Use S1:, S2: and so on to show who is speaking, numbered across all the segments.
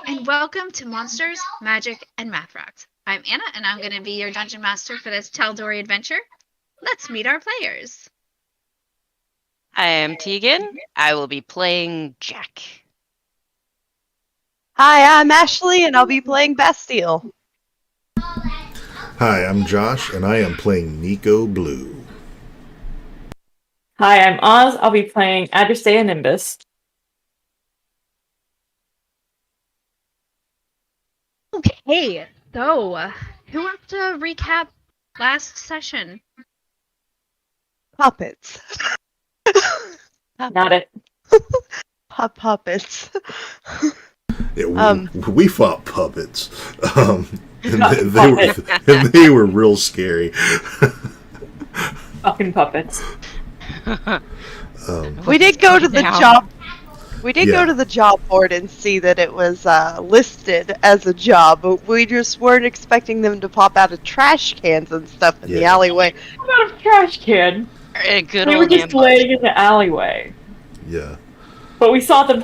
S1: and welcome to Monsters, Magic, and Mathrocks. I'm Anna, and I'm going to be your Dungeon Master for this Tal'Dorei adventure. Let's meet our players.
S2: I am Tegan. I will be playing Jack.
S3: Hi, I'm Ashley, and I'll be playing Bastille.
S4: Hi, I'm Josh, and I am playing Nico Blue.
S5: Hi, I'm Oz. I'll be playing Adrestea Nimbus.
S1: Okay, so who wants to recap last session?
S3: Puppets.
S5: Not it.
S3: Puppets.
S4: Yeah, we fought puppets, and they were real scary.
S5: Fucking puppets.
S3: We did go to the job. We did
S4: Yeah.
S3: go to the job board and see that it was listed as a job, but we just weren't expecting them to pop out of trash cans and stuff in the
S4: Yeah.
S3: alleyway.
S5: What about a trash can?
S2: A good
S5: They were
S2: old
S5: just
S2: ambush.
S5: laying in the alleyway.
S4: Yeah.
S5: But we saw them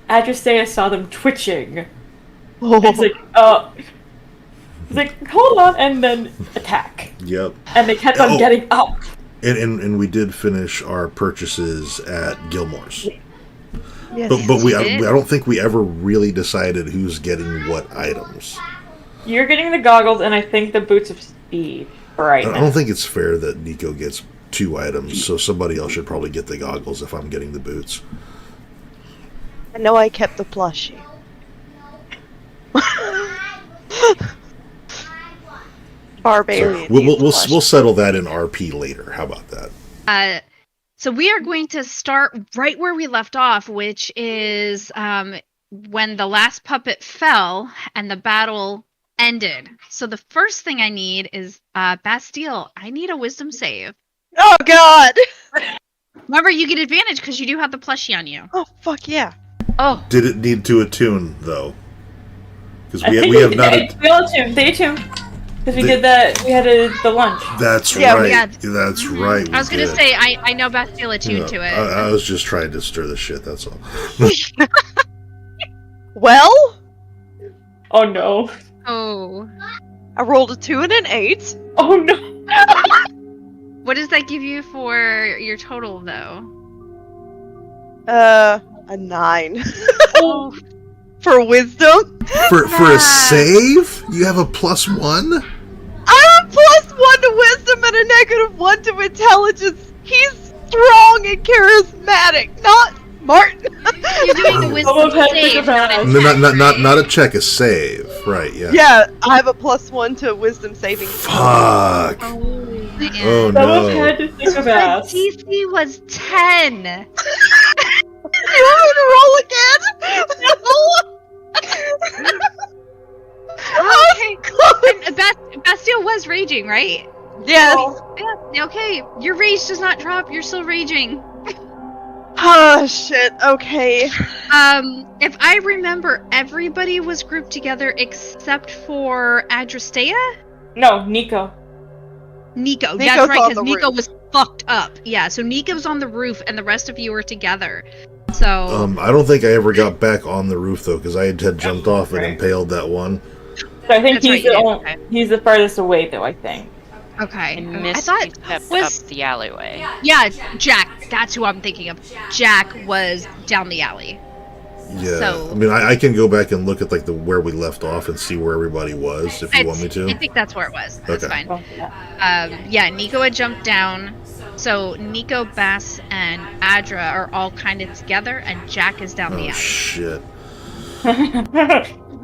S5: Adrestea saw them twitching.
S3: Oh.
S5: It's like, hold on, and then attack.
S4: Yep.
S5: And they kept on getting up.
S4: And we did finish our purchases at Gilmore's.
S3: Yes.
S4: But I don't think we ever really decided who's getting what items.
S5: You're getting the goggles, and I think the boots of speed right
S4: I
S5: now.
S4: don't think it's fair that Nico gets 2 items, so somebody else should probably get the goggles if I'm getting the boots.
S3: I know I kept the plushie. Barbarian.
S4: So we'll settle that in RP later. How about that?
S1: So we are going to start right where we left off, which is when the last puppet fell and the battle ended. So the first thing I need is Bastille. I need a wisdom save.
S3: Oh God!
S1: Remember, you get advantage because you do have the plushie on you.
S3: Oh fuck yeah!
S1: Oh,
S4: Did it need to attune though? Because
S5: I think
S4: we have not.
S5: They all attuned. They attuned. Because we did that. We had the lunch.
S4: That's
S3: Yeah,
S4: right.
S1: yeah.
S4: That's right.
S1: I was going to
S4: did.
S1: say, I know Bastille attuned to it.
S4: I was just trying to stir the shit. That's all.
S3: Well,
S5: Oh no.
S1: Oh.
S3: I rolled a 2 and an 8.
S5: Oh no.
S1: What does that give you for your total, though?
S3: A 9.
S1: Oh.
S3: For wisdom?
S4: For a save, you have a +1.
S3: I'm a +1 to wisdom and a -1 to intelligence. He's strong and charismatic, not Martin.
S1: You're doing the wisdom
S5: Almost had to
S1: save,
S5: think about
S1: not a
S5: it.
S1: check.
S4: Not a check, a save. Right? Yeah.
S3: Yeah, I have a +1 to wisdom saving.
S4: Fuck.
S1: Oh, man.
S4: Oh
S5: Someone
S4: no.
S5: had to think
S1: The
S5: about.
S1: DC was 10.
S3: You want me to roll again?
S1: Okay. And Bastille was raging, right?
S3: Yes.
S1: Yeah. Okay. Your rage does not drop. You're still raging.
S3: Oh shit. Okay.
S1: If I remember, everybody was grouped together except for Adrestea?
S5: No, Nico.
S1: Nico.
S3: Nico's
S1: That's right,
S3: on
S1: because
S3: the
S1: Nico
S3: roof.
S1: was fucked up. Yeah, so Nico's on the roof and the rest of you were together. So
S4: I don't think I ever got back on the roof though, because I had jumped off and
S5: Right.
S4: impaled that one.
S5: So I think
S1: That's right,
S5: he's
S1: you
S5: the
S1: did,
S5: only,
S1: okay.
S5: he's the farthest away though, I think.
S1: okay.
S2: And
S1: I
S2: Misty
S1: thought
S2: stepped
S1: was
S2: up the alleyway.
S1: yeah, Jack. That's who I'm thinking of. Jack was down the alley.
S4: Yeah.
S1: So-
S4: I mean, I can go back and look at like where we left off and see where everybody was if you want me
S1: I
S4: to.
S1: think that's where it was. That's
S4: Okay.
S1: fine.
S5: Oh, yeah.
S1: Yeah, Nico had jumped down. So Nico, Bass, and Adra are all kind of together, and Jack is down the
S4: Oh
S1: alley.
S4: shit.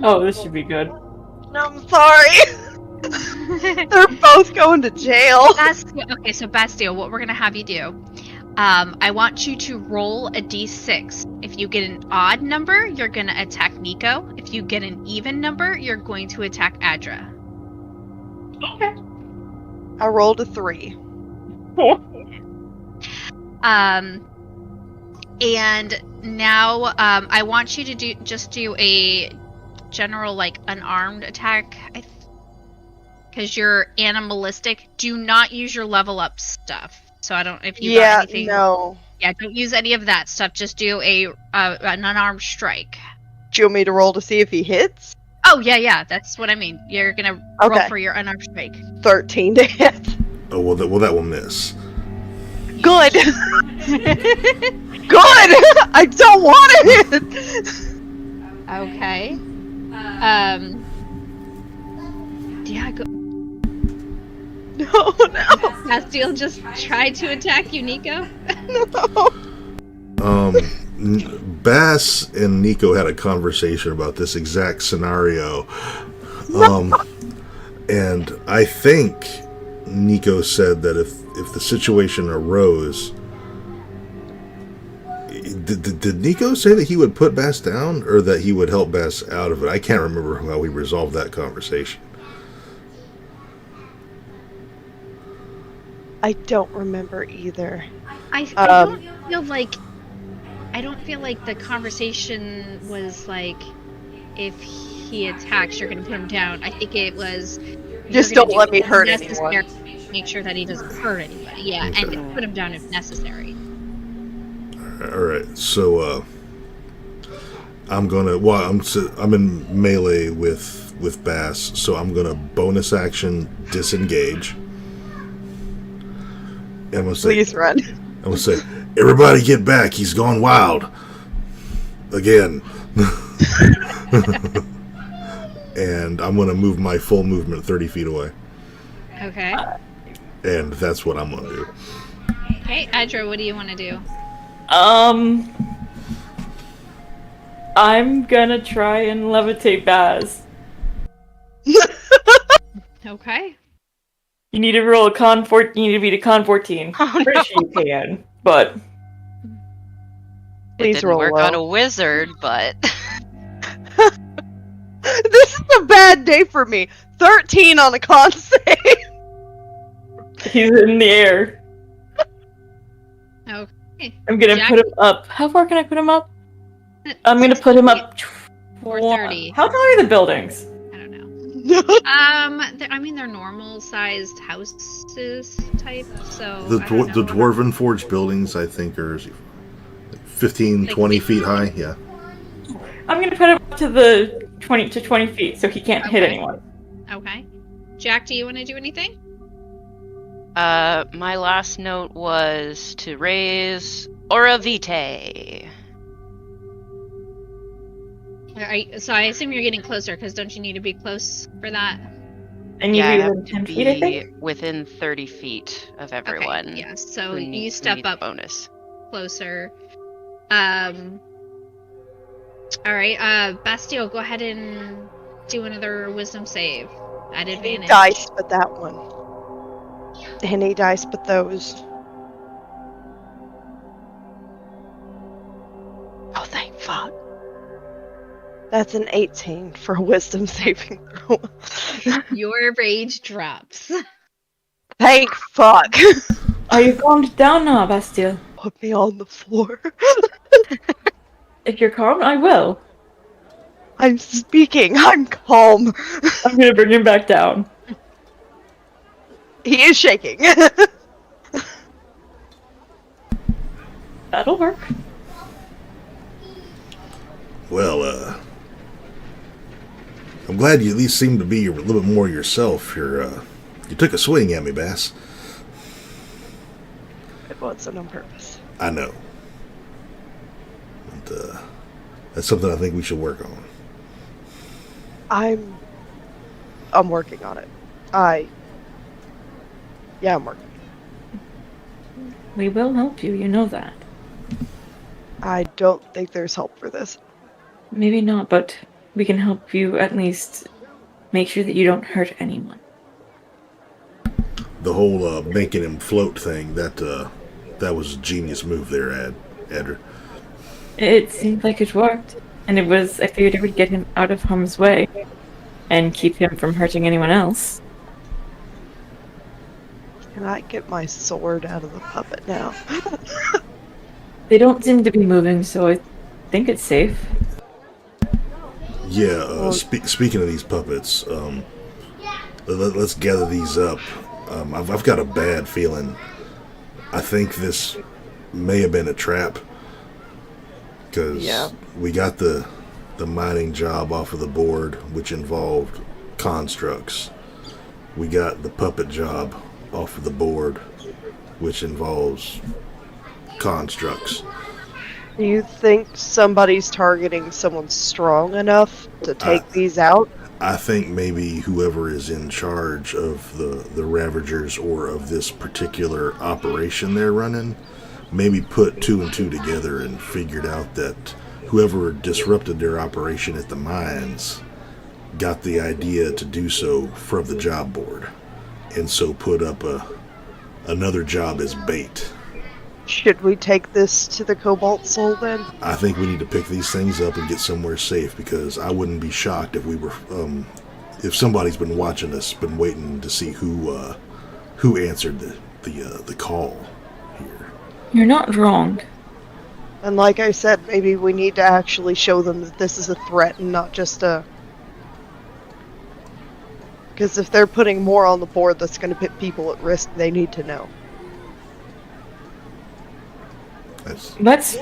S5: Oh, this should be good.
S3: No, I'm sorry. They're both going to jail.
S1: Okay, so Bastille, what we're gonna have you do, I want you to roll a d6. If you get an odd number, you're gonna attack Nico. If you get an even number, you're going to attack Adra.
S5: Okay.
S3: I rolled a 3.
S1: And now, I want you to do a general, like, unarmed attack. Because you're animalistic. Do not use your level up stuff. So I don't, if you got anything.
S3: No.
S1: Yeah, don't use any of that stuff. Just do an unarmed strike.
S3: Do you want me to roll to see if he hits?
S1: Oh, yeah, that's what I mean. You're gonna roll
S3: Okay.
S1: for your unarmed strike.
S3: 13 to hit.
S4: Oh, well, that will miss.
S3: Good. Good. I don't want to hit.
S1: Okay. Yeah, go.
S3: No.
S1: Castiel just tried to attack you, Nico.
S3: No.
S4: Bass and Nico had a conversation about this exact scenario. And I think Nico said that if the situation arose, did Nico say that he would put Bass down or that he would help Bass out of it? I can't remember how we resolved that conversation.
S3: I don't remember either.
S1: I don't feel like the conversation was like, if he attacks, you're gonna put him down. I think it was
S3: Just don't let me hurt anyone.
S1: Make sure that he doesn't hurt anybody. Yeah,
S4: Okay.
S1: and put him down if necessary.
S4: All right, so I'm in melee with Bass, so I'm gonna bonus action disengage. And I'm gonna say,
S3: Please run.
S4: I'm gonna say, everybody get back. He's gone wild again. And I'm gonna move my full movement 30 feet away,
S1: Okay.
S4: and that's what I'm gonna do.
S1: Okay, Adra, what do you want to do?
S5: I'm gonna try and levitate Baz.
S1: Okay.
S5: You need to roll a con 14. You need to beat a con 14.
S3: Oh,
S5: Pretty sure you can, but
S2: It
S3: Please
S2: didn't
S3: roll
S2: work
S3: low.
S2: on a wizard, but
S3: This is a bad day for me. 13 on a con save.
S5: he's in the air.
S1: Okay.
S5: I'm gonna
S1: Jack-
S5: put him up. How far can I put him up? I'm gonna put him up.
S1: 430.
S5: How tall are the buildings?
S1: I don't know. I mean, they're normal-sized houses type, so
S4: The
S1: I don't know.
S4: Dwarven Forge buildings, I think, are 15,
S1: Like
S4: 20
S1: 50?
S4: feet high. Yeah.
S5: I'm gonna put him up to the 20 feet so he can't hit
S1: Okay.
S5: anyone.
S1: Okay. Jack, do you want to do anything?
S2: my last note was to raise Aura Vitae.
S1: So I assume you're getting closer, because don't you need to be close for that?
S5: And you
S2: Yeah, I
S5: do
S2: have
S5: within
S2: to
S5: 10 feet, I
S2: be
S5: think.
S2: within 30 feet of everyone.
S1: Okay, yeah, so
S2: who
S1: you step
S2: needs
S1: up
S2: bonus.
S1: closer. Alright, Bastille, go ahead and do another wisdom save at
S3: Any
S1: advantage.
S3: dice but that one. Any dice but those. Oh, thank fuck. That's an 18 for a wisdom saving throw.
S1: Your rage drops.
S3: Thank fuck.
S5: Are you calmed down now, Bastille?
S3: Put me on the floor.
S5: If you're calm, I will.
S3: I'm speaking. I'm calm.
S5: I'm gonna bring him back down.
S3: He is shaking.
S5: That'll work.
S4: Well, I'm glad you at least seem to be a little bit more yourself. You took a swing at me, Bass.
S3: It wasn't on purpose.
S4: I know. But, that's something I think we should work on.
S3: I'm working on it. Yeah, I'm working.
S5: We will help you, you know that.
S3: I don't think there's help for this.
S5: Maybe not, but we can help you at least make sure that you don't hurt anyone.
S4: The whole making him float thing, that was a genius move there, Adra.
S5: It seemed like it worked, and I figured it would get him out of harm's way and keep him from hurting anyone else.
S3: Can I get my sword out of the puppet now?
S5: They don't seem to be moving, so I think it's safe.
S4: Yeah, speaking of these puppets, let's gather these up. I've got a bad feeling. I think this may have been a trap. Because
S3: Yeah.
S4: we got the mining job off of the board, which involved constructs. We got the puppet job off of the board, which involves constructs.
S3: Do you think somebody's targeting someone strong enough to take these out?
S4: I think maybe whoever is in charge of the Ravagers or of this particular operation they're running maybe put two and two together and figured out that whoever disrupted their operation at the mines got the idea to do so from the job board, and so put up another job as bait.
S3: Should we take this to the Cobalt Soul then?
S4: I think we need to pick these things up and get somewhere safe, because I wouldn't be shocked if we were, if somebody's been watching us, been waiting to see who answered the call here.
S5: You're not wrong.
S3: And like I said, maybe we need to actually show them that this is a threat and not just a... Because if they're putting more on the board that's going to put people at risk, they need to know.
S5: Let's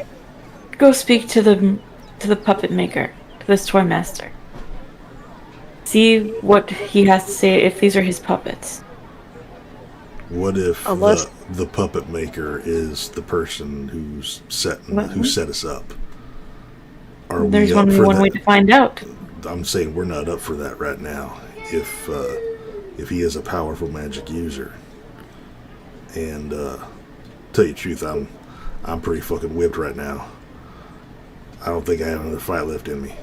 S5: go speak to the puppet maker, to this toy master. See what he has to say if these are his puppets.
S4: What if
S3: Unless-
S4: the puppet maker is the person who set us up? Are
S5: There's
S4: we up
S5: only
S4: for
S5: one
S4: that?
S5: way to find out.
S4: I'm saying we're not up for that right now. If he is a powerful magic user, and tell you the truth, I'm pretty fucking whipped right now. I don't think I have another fight left in me.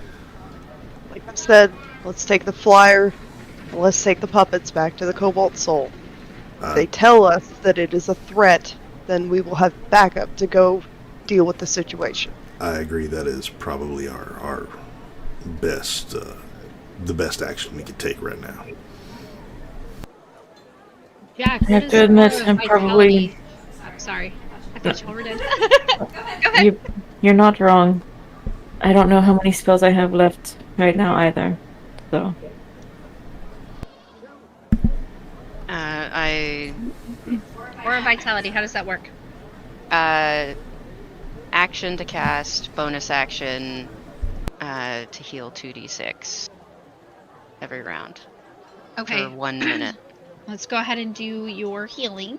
S3: Like I said, let's take the flyer, and let's take the puppets back to the Cobalt Soul. If they tell us that it is a threat, then we will have backup to go deal with the situation.
S4: I agree that is probably our best, the best action we could take right now.
S1: Jack,
S5: I have to admit, I'm probably...
S1: I'm sorry. I thought you already did. Go ahead.
S5: You're not wrong. I don't know how many spells I have left right now either, so...
S1: Or vitality, how does that work?
S2: Action to cast, bonus action to heal 2d6 every round
S1: Okay,
S2: for 1 minute.
S1: let's go ahead and do your healing.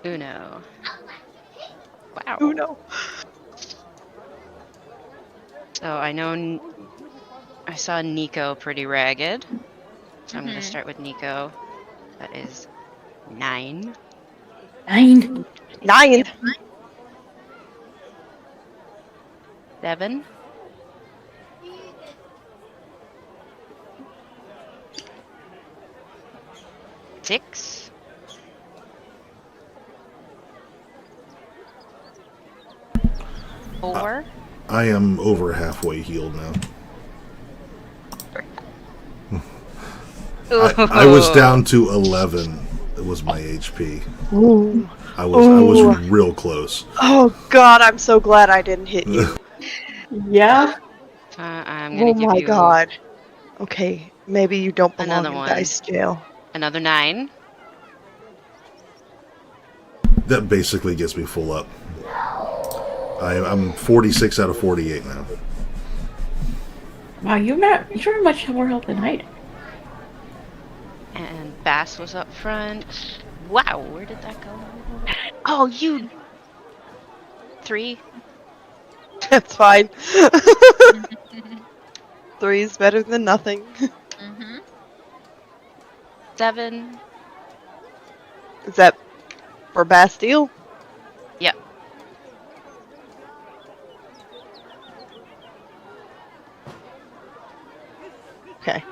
S2: Uno. Wow.
S3: Who knows?
S2: So I know I saw Nico pretty ragged. So I'm going to start with Nico. That is 9.
S5: 9!
S3: 9!
S2: 7. 6. 4.
S4: I am over halfway healed now. I was down to 11. It was my HP.
S3: Ooh.
S4: I was real close.
S3: Oh god, I'm so glad I didn't hit you.
S5: Yeah?
S2: I'm going to give
S3: my
S2: you
S3: god. Okay, maybe you don't belong
S2: Another
S3: in
S2: one.
S3: dice jail.
S2: another 9.
S4: That basically gets me full up. I'm 46 out of 48 now.
S5: Wow, you're much more health than I do.
S2: And Bass was up front. Wow, where did that go? Oh, you... 3.
S3: That's fine. 3 is better than nothing.
S2: 7.
S3: Is that for Bastille?
S2: Yep.
S3: Okay.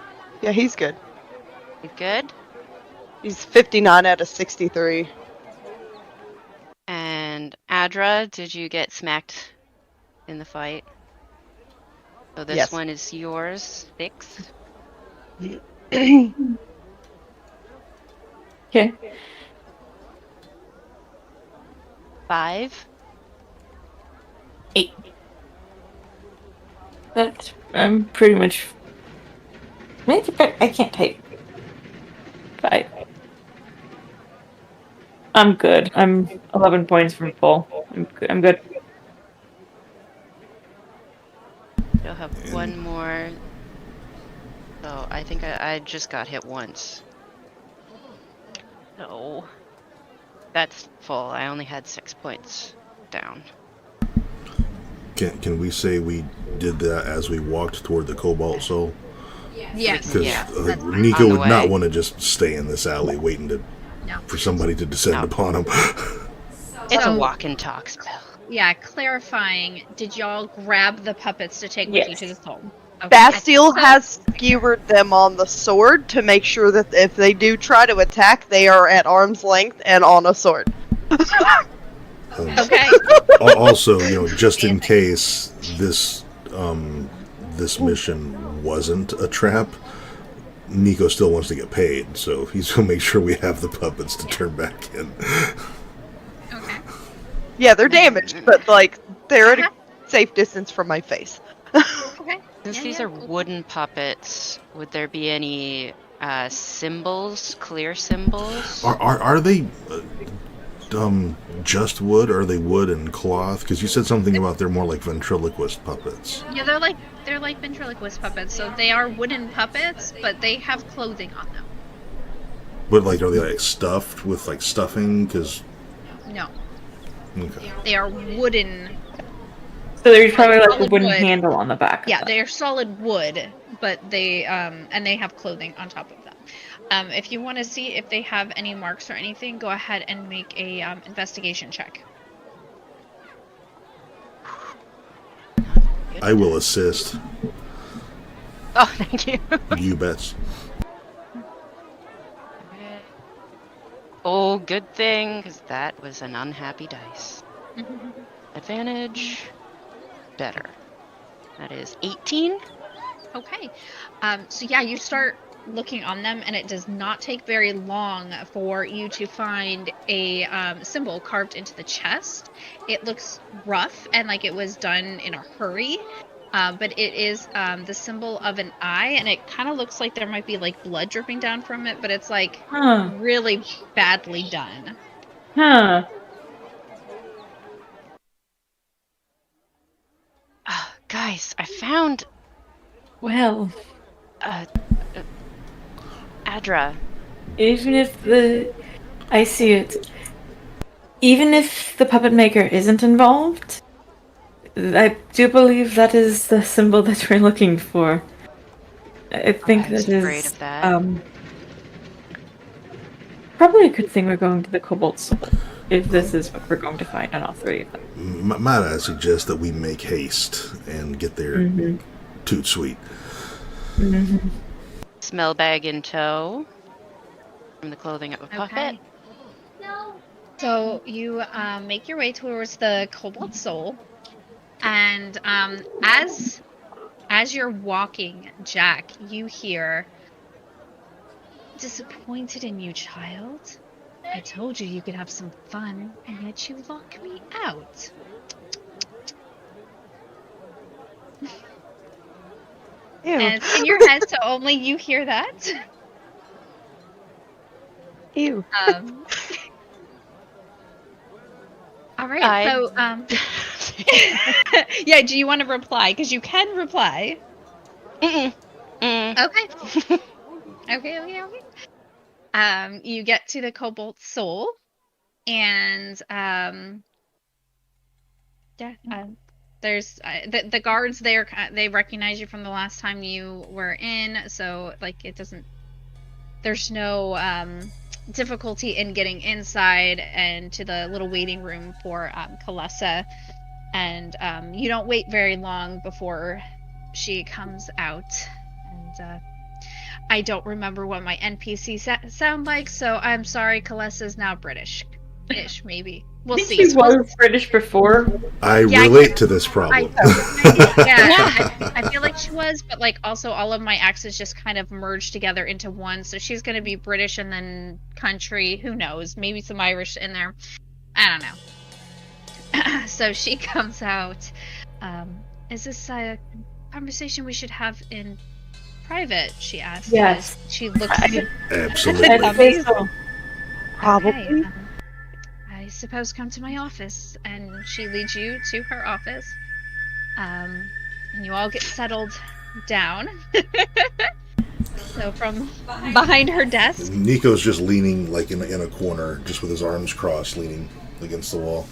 S3: Yeah, he's good.
S2: You good?
S3: He's 59 out of 63.
S2: And Adra, did you get smacked in the fight? So this
S3: Yes.
S2: one is yours. 6.
S5: Okay.
S2: 5.
S5: 8. I'm pretty much... I can't type. 5. I'm good. I'm 11 points from full. I'm good.
S2: You'll have one more. So I think I just got hit once. No. That's full. I only had 6 points down.
S4: Can we say we did that as we walked toward the Cobalt Soul?
S1: Yes.
S4: Because
S2: Yeah.
S4: Nico
S2: On the
S4: would not
S2: way.
S4: want to just stay in this alley waiting
S1: No.
S4: for somebody to descend
S2: No.
S4: upon him.
S2: It's
S1: So-
S2: a walk and talk spell.
S1: Yeah, clarifying, did y'all grab the puppets to take with you to the soul? Okay.
S3: Bastille
S1: So-
S3: has skewered them on the sword to make sure that if they do try to attack, they are at arm's length and on a sword.
S1: Okay.
S4: Also, just in case this mission wasn't a trap, Nico still wants to get paid, so he's gonna make sure we have the puppets to turn back in.
S1: Okay.
S3: Yeah, they're damaged, but they're at a safe distance from my face.
S1: Okay.
S2: Since
S1: Yeah,
S2: these
S1: yeah.
S2: are wooden puppets, would there be any symbols, clear symbols?
S4: Are they just wood? Or are they wood and cloth? Because you said something about they're more like ventriloquist puppets.
S1: Yeah, they're like ventriloquist puppets, so they are wooden puppets, but they have clothing on them.
S4: But are they stuffed with stuffing? Because
S1: No,
S4: okay.
S1: they are wooden.
S5: So there's probably a
S1: Solid
S5: wooden
S1: wood.
S5: handle on the back.
S1: Yeah,
S5: of
S1: they are solid wood, but they and they have clothing on top of them. If you want to see if they have any marks or anything, go ahead and make a investigation check.
S4: I will assist.
S2: Oh, thank you.
S4: You bets.
S2: Oh, good thing, because that was an unhappy dice. Advantage. Better. That is 18.
S1: Okay. So yeah, you start looking on them, and it does not take very long for you to find a symbol carved into the chest. It looks rough and like it was done in a hurry, but it is the symbol of an eye, and it kind of looks like there might be blood dripping down from it, but it's
S5: Huh.
S1: really badly done.
S5: Huh.
S2: Guys, I found
S5: Well,
S2: Adra.
S5: even if I see it. Even if the puppet maker isn't involved, I do believe that is the symbol that we're looking for. I think
S2: I was
S5: that
S2: afraid
S5: is
S2: of that.
S5: probably a good thing we're going to the Cobalt Soul, if this is what we're going to find on all three of them.
S4: Might I suggest that we make haste and get there toot sweet.
S2: Smell bag in tow. From the clothing of a puppet.
S1: So you make your way towards the Cobalt Soul, and as you're walking, Jack, you hear, "Disappointed in you, child. I told you could have some fun, and yet you lock me out."
S3: Ew.
S1: And it's in your head, so only you hear that.
S3: Ew.
S1: All right. So yeah. Do you want to reply? Because you can reply.
S2: Mm-mm.
S1: Okay. Okay. You get to the Cobalt Soul, and there's the guards there. They recognize you from the last time you were in, so it doesn't. There's no difficulty in getting inside and to the little waiting room for Kalessa, and you don't wait very long before she comes out, and I don't remember what my NPC sound like, so I'm sorry. Kalessa's now British-ish, maybe. We'll see.
S5: She was British before.
S4: I relate to this problem.
S1: I feel like she was, but also all of my accents just kind of merged together into one. So she's going to be British and then country. Who knows? Maybe some Irish in there. I don't know. So she comes out. Is this a conversation we should have in private? She asks.
S5: Yes.
S1: She looks.
S4: Absolutely.
S5: I'd say so.
S3: Probably.
S1: Okay, suppose come to my office. And she leads you to her office. And you all get settled down. So from behind her desk.
S4: Nico's just leaning like in a corner, just with his arms crossed, leaning against the wall.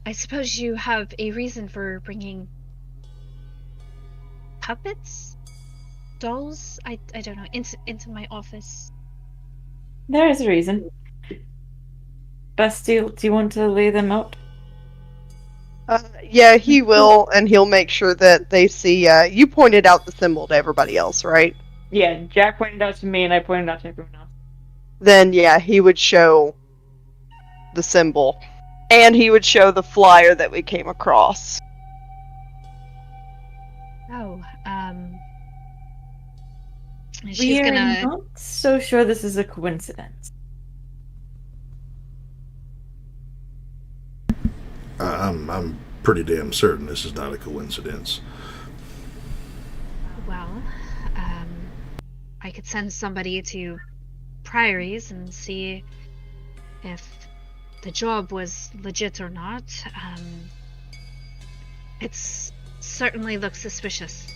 S1: I suppose you have a reason for bringing puppets? Dolls? I don't know, into my office.
S5: There is a reason. Bastille, do you want to lay them out?
S3: Yeah, he will, and he'll make sure that they see. You pointed out the symbol to everybody else, right?
S5: Yeah, Jack pointed out to me and I pointed out to everyone else.
S3: Then, yeah, he would show the symbol. And he would show the flyer that we came across.
S1: Oh, and she's
S5: We're
S1: gonna...
S5: not so sure this is a coincidence.
S4: I'm pretty damn certain this is not a coincidence.
S1: Well, I could send somebody to Priories and see if the job was legit or not. It certainly looks suspicious.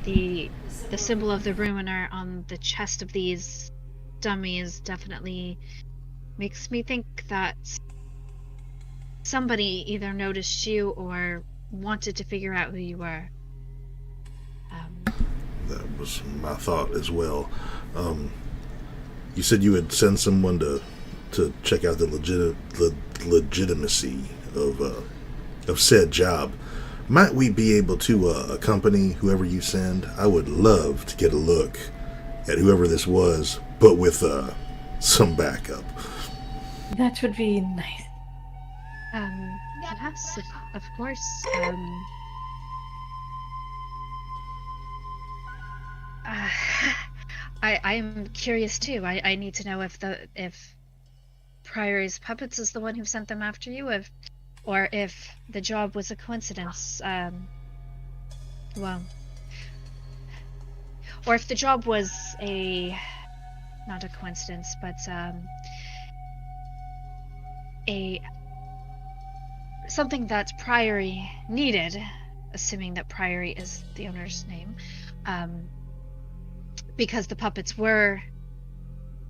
S1: The symbol of the Ruiner on the chest of these dummies definitely makes me think that somebody either noticed you or wanted to figure out who you were.
S4: That was my thought as well. You said you would send someone to check out the legitimacy of said job. Might we be able to accompany whoever you send? I would love to get a look at whoever this was, but with some backup.
S5: That would be nice.
S1: Yes, of course. I'm curious too. I need to know if Priory's Puppets is the one who sent them after you, or if the job was a coincidence. Well, or if the job was not a coincidence, but something that Priory needed, assuming that Priory is the owner's name, because the puppets were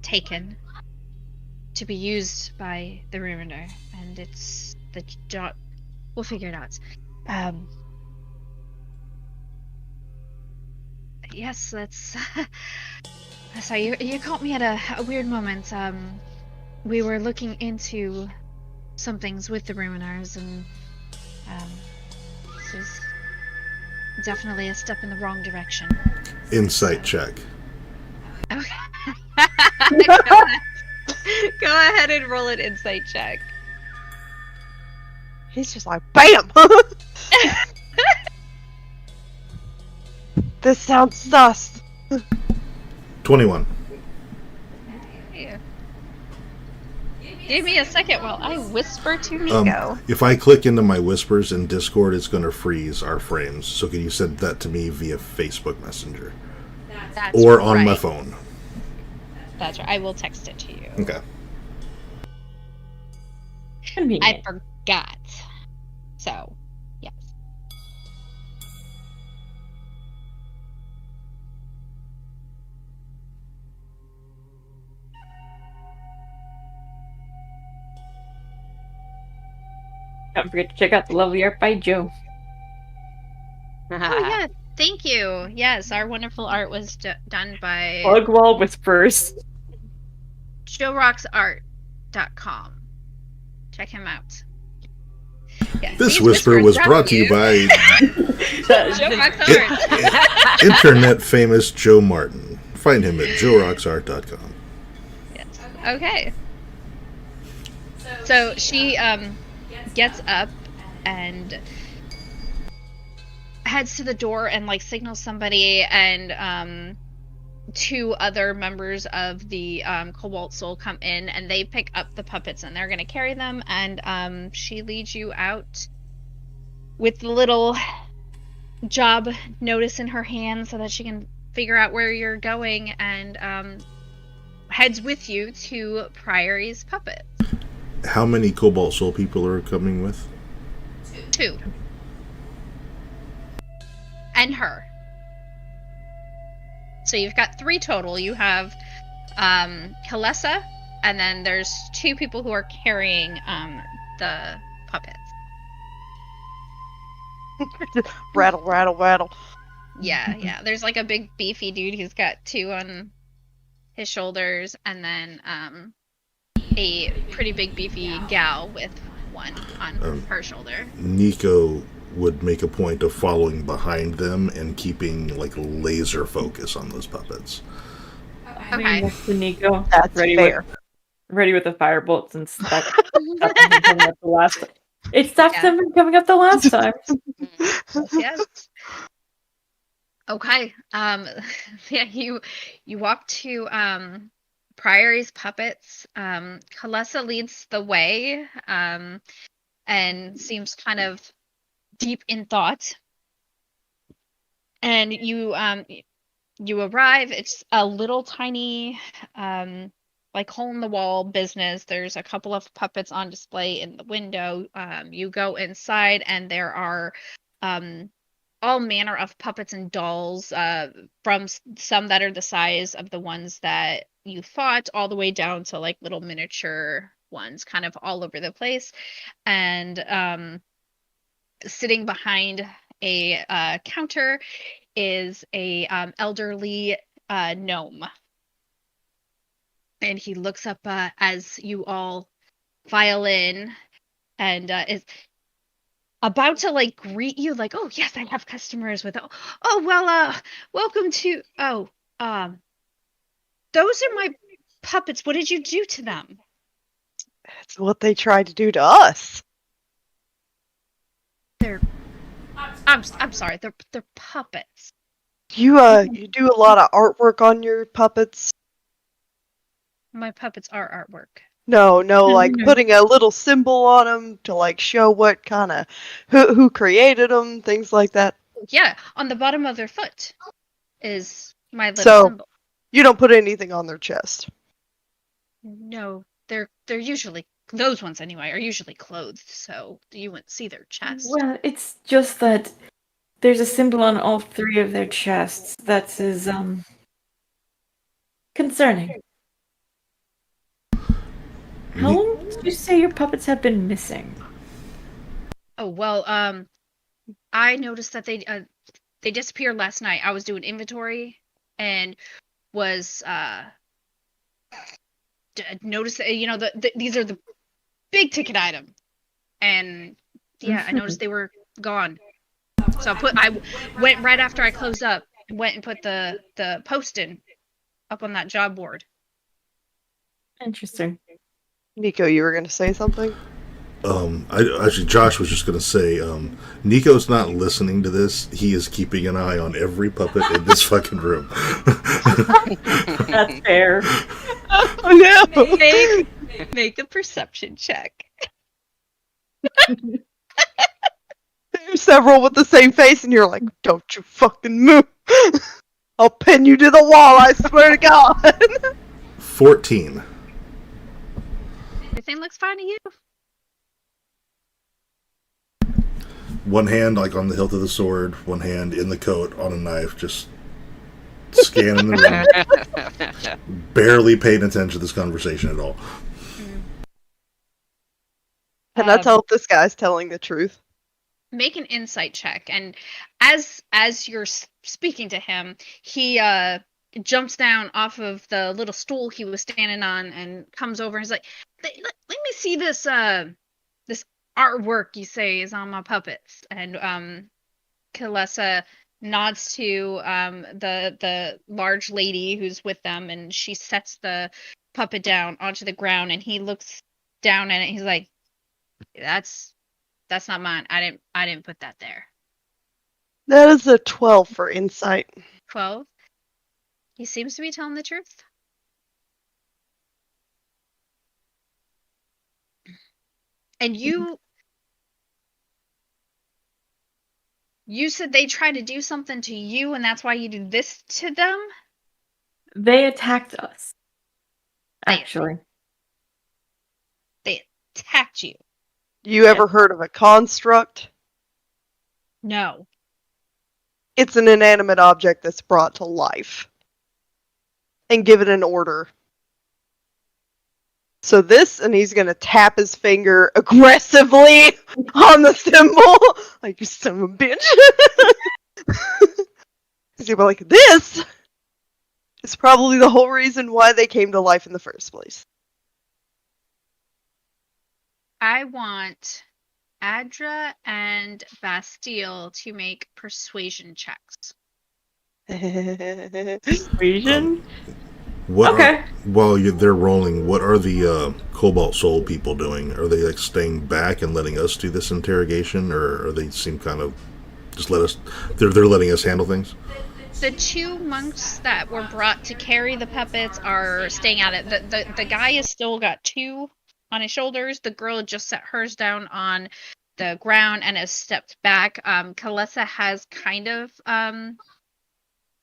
S1: taken to be used by the Ruiner, and it's the job. We'll figure it out. Yes, that's. Sorry, you caught me at a weird moment. We were looking into some things with the Ruiners, and this is definitely a step in the wrong direction.
S4: Insight check.
S1: Okay. Go ahead and roll an insight check.
S3: He's just like, BAM! This sounds sus.
S4: 21.
S1: Give me a second while I whisper to Nico.
S4: If I click into my whispers in Discord, it's going to freeze our frames. So can you send that to me via Facebook Messenger?
S1: That's
S4: or on
S1: right.
S4: my phone?
S1: That's right. I will text it to you.
S4: Okay.
S1: I forgot. So, yes.
S5: Don't forget to check out the lovely art by Joe.
S1: Oh, yeah. Thank you. Yes, our wonderful art was done by
S5: Bugwall Whispers.
S1: JoeRocksArt.com. Check him out. Yeah,
S4: This whisper was brought to you by
S1: Joe Rocks Art.
S4: internet famous Joe Martin. Find him at joerocksart.com.
S1: Yes. Okay. So she gets up and heads to the door and like signals somebody, and two other members of the Cobalt Soul come in, and they pick up the puppets and they're going to carry them, and she leads you out with the little job notice in her hand so that she can figure out where you're going, and heads with you to Priory's puppet.
S4: How many Cobalt Soul people are coming with?
S1: 2. And her. So you've got 3 total. You have Kalessa, and then there's 2 people who are carrying the puppets.
S3: Rattle, rattle, rattle.
S1: Yeah. There's like a big beefy dude who's got 2 on his shoulders, and then a pretty big beefy gal with 1 on her shoulder.
S4: Nico would make a point of following behind them and keeping like laser focus on those puppets.
S1: Okay.
S5: Next to Nico.
S3: That's fair.
S5: Ready with the fire bolts and stuff. It stopped them from coming up the last time.
S1: Yes. Okay. Yeah, you walk to Priory's puppets. Kalessa leads the way, and seems kind of deep in thought. And you arrive. It's a little tiny like hole in the wall business. There's a couple of puppets on display in the window. You go inside, and there are all manner of puppets and dolls, from some that are the size of the ones that you fought, all the way down to like little miniature ones, kind of all over the place. And sitting behind a counter is a elderly gnome. And he looks up as you all file in, and is about to like greet you, like, "Oh yes, I have customers with welcome to those are my puppets. What did you do to them?"
S3: That's what they tried to do to us.
S1: I'm sorry, they're puppets.
S3: You do a lot of artwork on your puppets?
S1: My puppets are artwork.
S3: No, like putting a little symbol on them to like show what kind of who created them, things like that.
S1: Yeah, on the bottom of their foot is my little symbol.
S3: You don't put anything on their chest.
S1: No, they're usually, those ones anyway, are usually clothed, so you wouldn't see their chest.
S5: Well, it's just that there's a symbol on all 3 of their chests that is concerning. How long did you say your puppets have been missing?
S1: Oh, well, I noticed that they disappeared last night. I was doing inventory and was noticed, these are the big ticket items, and yeah, I noticed they were gone. So I went right after I closed up and went and put the posting up on that job board.
S5: Interesting.
S3: Nico, you were going to say something?
S4: Josh was just going to say, Nico's not listening to this. He is keeping an eye on every puppet in this fucking room.
S5: That's fair.
S3: Oh no!
S1: Make a perception check.
S3: There's several with the same face, and you're like, "Don't you fucking move! I'll pin you to the wall, I swear to God!"
S4: 14.
S1: Everything looks fine to you?
S4: One hand like on the hilt of the sword, one hand in the coat on a knife, just scanning the room. Barely paying attention to this conversation at all.
S3: Can I tell if this guy's telling the truth?
S1: Make an insight check, and as you're speaking to him, he jumps down off of the little stool he was standing on and comes over and is like, let me see this this artwork you say is on my puppets. And Kalessa nods to the large lady who's with them, and she sets the puppet down onto the ground, and he looks down at it. He's like, that's not mine. I didn't put that there.
S3: That is a 12 for insight.
S1: 12. He seems to be telling the truth. And you said they tried to do something to you, and that's why you did this to them?
S5: They attacked us. actually.
S1: They attacked you.
S3: You ever heard of a construct?
S1: No.
S3: It's an inanimate object that's brought to life and given an order. So this, and he's gonna tap his finger aggressively on the symbol, like, you son of a bitch. He's gonna be like, this is probably the whole reason why they came to life in the first place.
S1: I want Adra and Bastille to make persuasion checks.
S5: Persuasion?
S4: What
S5: Okay.
S4: while they're rolling, what are the Cobalt Soul people doing? Are they like staying back and letting us do this interrogation, or are they seem kind of just let us? They're letting us handle things.
S1: The two monks that were brought to carry the puppets are staying at it. The guy has still got two on his shoulders. The girl just set hers down on the ground and has stepped back. Kalessa has kind of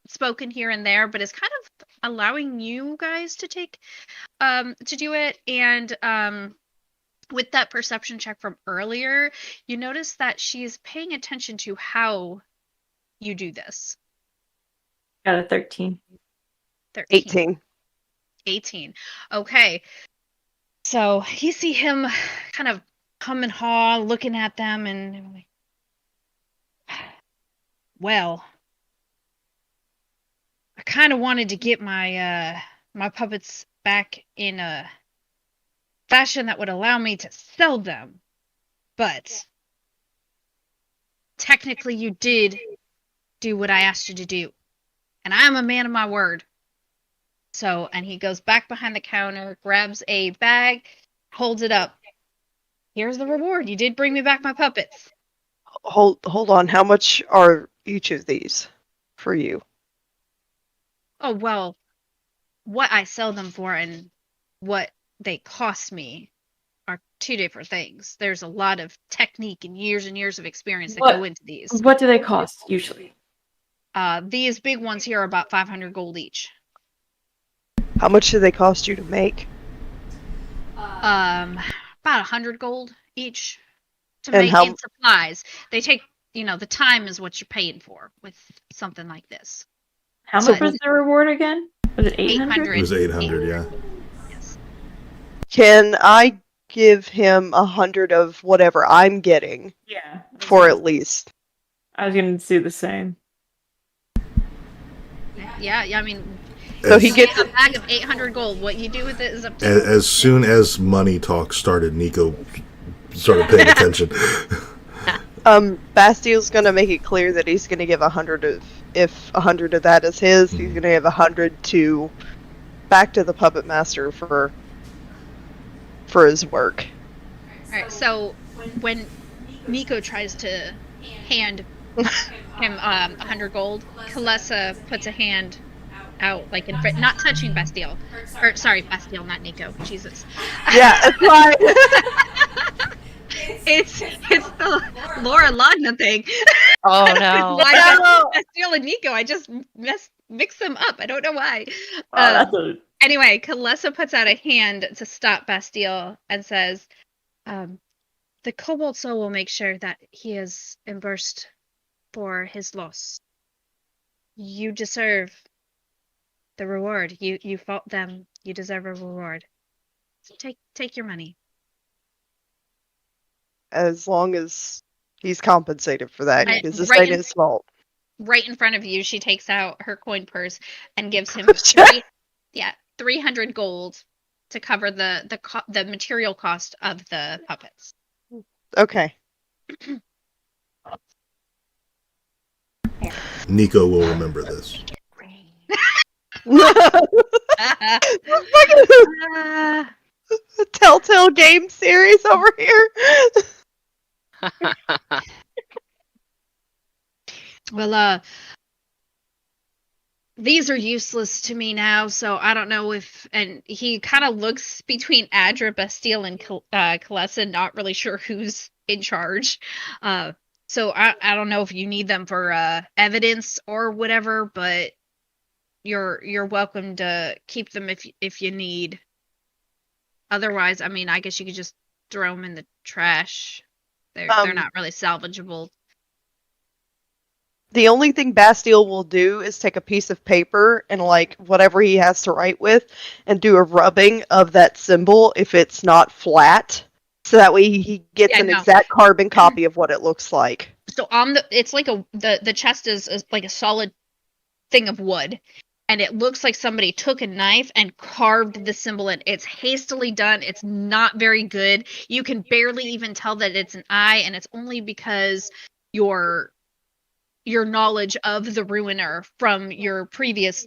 S1: spoken here and there, but is kind of allowing you guys to take to do it. And with that perception check from earlier, you notice that she's paying attention to how you do this.
S5: Got a 13.
S1: 13. 18. Okay. So you see him kind of hum and haw, looking at them, and well, I kind of wanted to get my my puppets back in a fashion that would allow me to sell them, but technically you did do what I asked you to do, and I'm a man of my word. So, and he goes back behind the counter, grabs a bag, holds it up. Here's the reward. You did bring me back my puppets.
S3: Hold on. How much are each of these for you?
S1: Oh, well, what I sell them for and what they cost me are two different things. There's a lot of technique and years of experience that go into these.
S5: What do they cost, usually?
S1: These big ones here are about 500 gold each.
S3: How much do they cost you to make?
S1: About 100 gold each to
S3: And
S1: make
S3: how-
S1: in supplies. They take, the time is what you're paying for with something like this.
S5: How
S1: So-
S5: much was the reward again? Was it 800?
S4: It was 800, yeah.
S1: Yes.
S3: Can I give him 100 of whatever I'm getting
S5: Yeah.
S3: for at least?
S5: I was going to do the same.
S1: Yeah, I mean,
S3: So he gets
S1: a bag of 800 gold. What you do with it is up to you.
S4: As soon as money talk started, Nico started paying attention.
S3: Bastille's gonna make it clear that he's gonna give 100 of, if 100 of that is his, he's gonna give 100 to back to the puppet master for his work.
S1: Alright, so when Nico tries to hand him 100 gold, Kalessa puts a hand out, like in front, not touching Bastille. Or, sorry, Bastille, not Nico. Jesus.
S3: Yeah, that's right.
S1: It's the Laura Lagna thing.
S2: Oh no.
S1: Why
S3: No.
S1: Bastille and Nico? I just mix them up. I don't know why.
S5: That's a...
S1: Anyway, Kalessa puts out a hand to stop Bastille and says, the Cobalt Soul will make sure that he is reimbursed for his loss. You deserve the reward. You fought them. You deserve a reward. So take your money.
S3: As long as he's compensated for that,
S1: I-
S3: because this
S1: right
S3: ain't
S1: in-
S3: his fault.
S1: Right in front of you, she takes out her coin purse and gives him 300 gold to cover the material cost of the puppets.
S3: Okay.
S4: Nico will remember this.
S3: Telltale game series over here.
S1: Well, these are useless to me now, so I don't know if... And he kind of looks between Adra, Bastille, and Kalessa, not really sure who's in charge. So I don't know if you need them for evidence or whatever, but you're welcome to keep them if you need. otherwise, I mean, I guess you could just throw them in the trash. They're not really salvageable.
S3: The only thing Bastille will do is take a piece of paper and, like, whatever he has to write with, and do a rubbing of that symbol if it's not flat, so that way he gets an exact carbon copy of what it looks like.
S1: So it's like the chest is like a solid thing of wood, and it looks like somebody took a knife and carved the symbol in. It's hastily done. It's not very good. You can barely even tell that it's an eye, and it's only because your knowledge of the ruiner from your previous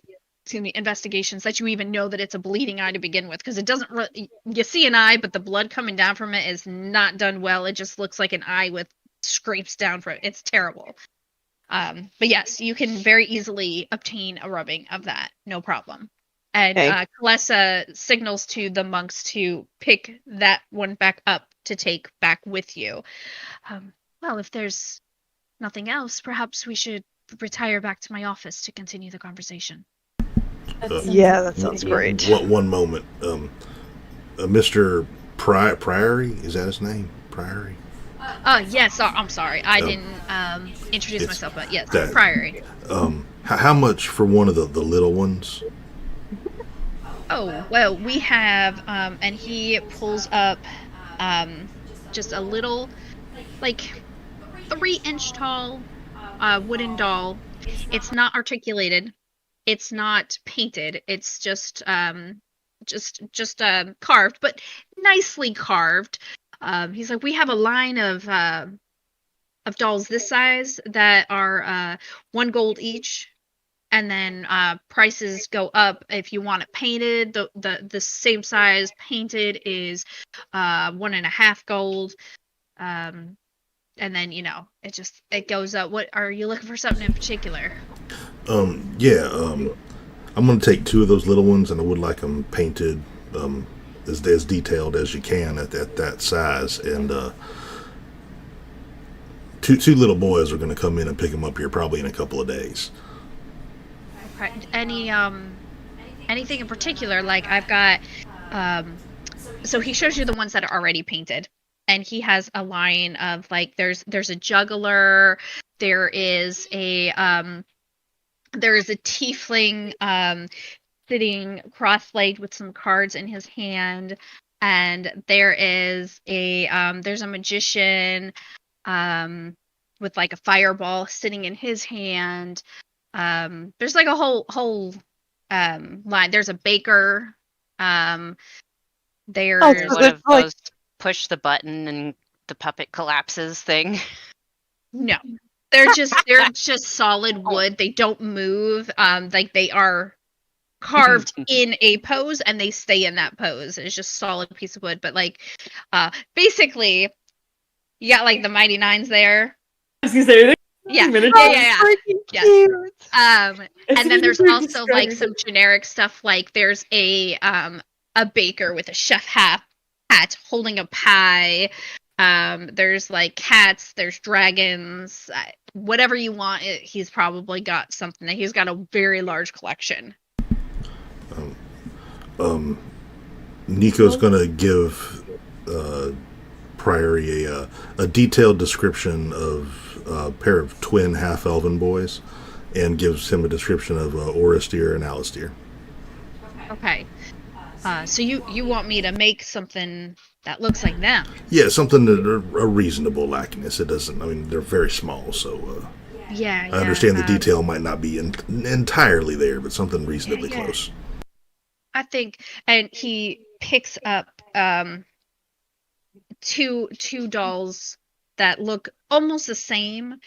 S1: investigations that you even know that it's a bleeding eye to begin with, because it doesn't you see an eye, but the blood coming down from it is not done well. It just looks like an eye with scrapes down from it. It's terrible. But yes, you can very easily obtain a rubbing of that, no problem. And Kalesa signals to the monks to pick that one back up to take back with you. Well, if there's nothing else, perhaps we should retire back to my office to continue the conversation.
S3: Yeah, that sounds great.
S4: One moment. Mr. Priory, is that his name? Priory?
S1: Yes, I'm sorry. I didn't introduce myself, but yes, Priory.
S4: How much for one of the little ones?
S1: Oh, well, we have, and he pulls up just a little, like, 3-inch tall wooden doll. It's not articulated. It's not painted. It's just carved, but nicely carved. He's like, we have a line of dolls this size that are 1 gold each, and then prices go up if you want it painted. The same size painted is 1.5 gold. And then, it goes up. What are you looking for, something in particular?
S4: I'm going to take 2 of those little ones, and I would like them painted as detailed as you can at that size. And two little boys are going to come in and pick them up here probably in a couple of days.
S1: Okay. Anything in particular? Like, I've got... so he shows you the ones that are already painted. And he has a line of, like, there's a juggler, there is a tiefling sitting cross-legged with some cards in his hand, and there is there's a magician with, like, a fireball sitting in his hand. There's, like, a whole line. There's a baker. There's
S2: one of those push the button and the puppet collapses thing.
S1: No, they're just solid wood. They don't move. Like, they are carved in a pose, and they stay in that pose. It's just solid piece of wood. But, like, basically, you got, like, the Mighty Nines there.
S5: I was gonna say,
S1: yeah.
S3: Cute.
S1: And then there's also, like, some generic stuff. Like, there's a baker with a chef hat holding a pie. There's, like, cats, there's dragons, whatever you want. He's probably got something. He's got a very large collection.
S4: Nico's gonna give Priory a detailed description of a pair of twin half-elven boys, and gives him a description of Orestier and Alistair.
S1: Okay. So you want me to make something that looks like them?
S4: Yeah, something that a reasonable likeness. It doesn't. I mean, they're very small, so.
S1: I
S4: understand the detail might not be entirely there, but something reasonably close.
S1: I think, and he picks up two dolls that look almost the same.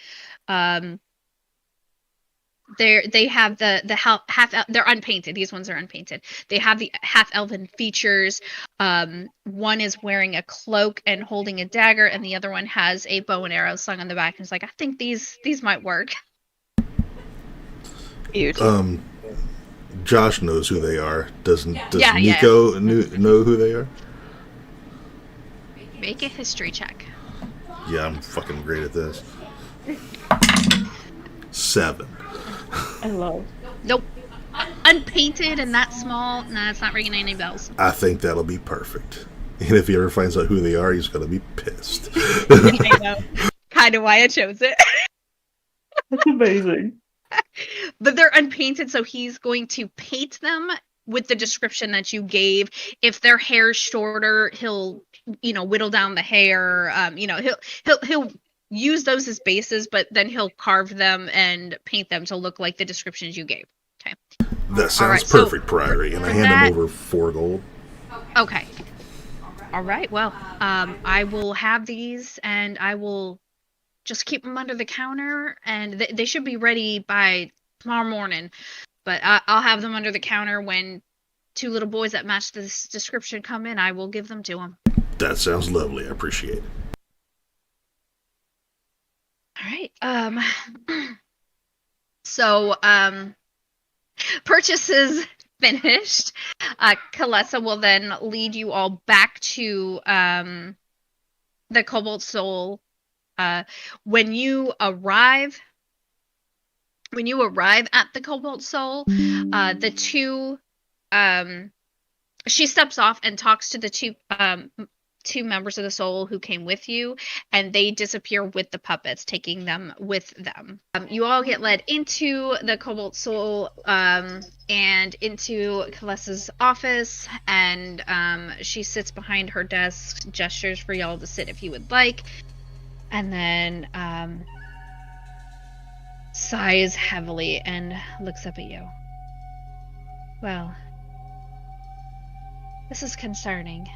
S1: They have the half. They're unpainted. These ones are unpainted. They have the half elven features. One is wearing a cloak and holding a dagger, and the other one has a bow and arrow slung on the back. And it's like, I think these might work.
S3: Cute.
S4: Josh knows who they are. Does Nico know who they are?
S1: Make a history check.
S4: Yeah, I'm fucking great at this. 7.
S5: I love.
S1: Nope. unpainted and that small, nah, it's not ringing any bells.
S4: I think that'll be perfect. And if he ever finds out who they are, he's going to be pissed.
S1: I know. Kind of why I chose it.
S5: That's amazing.
S1: But they're unpainted, so he's going to paint them with the description that you gave. If their hair's shorter, he'll, whittle down the hair. He'll use those as bases, but then he'll carve them and paint them to look like the descriptions you gave. Okay.
S4: That sounds perfect, Priory. And I hand him over 4 gold.
S1: Okay. All right. Well, I will have these, and I will just keep them under the counter, and they should be ready by tomorrow morning. But I'll have them under the counter when 2 little boys that match this description come in. I will give them to them.
S4: That sounds lovely. I appreciate it.
S1: All right. So, purchases finished. Kalesa will then lead you all back to the Cobalt Soul. When you arrive at the Cobalt Soul, the 2 she steps off and talks to the 2 members of the soul who came with you, and they disappear with the puppets, taking them with them. You all get led into the Cobalt Soul and into Kalesa's office, and she sits behind her desk, gestures for y'all to sit if you would like, and then sighs heavily and looks up at you. Well, this is concerning.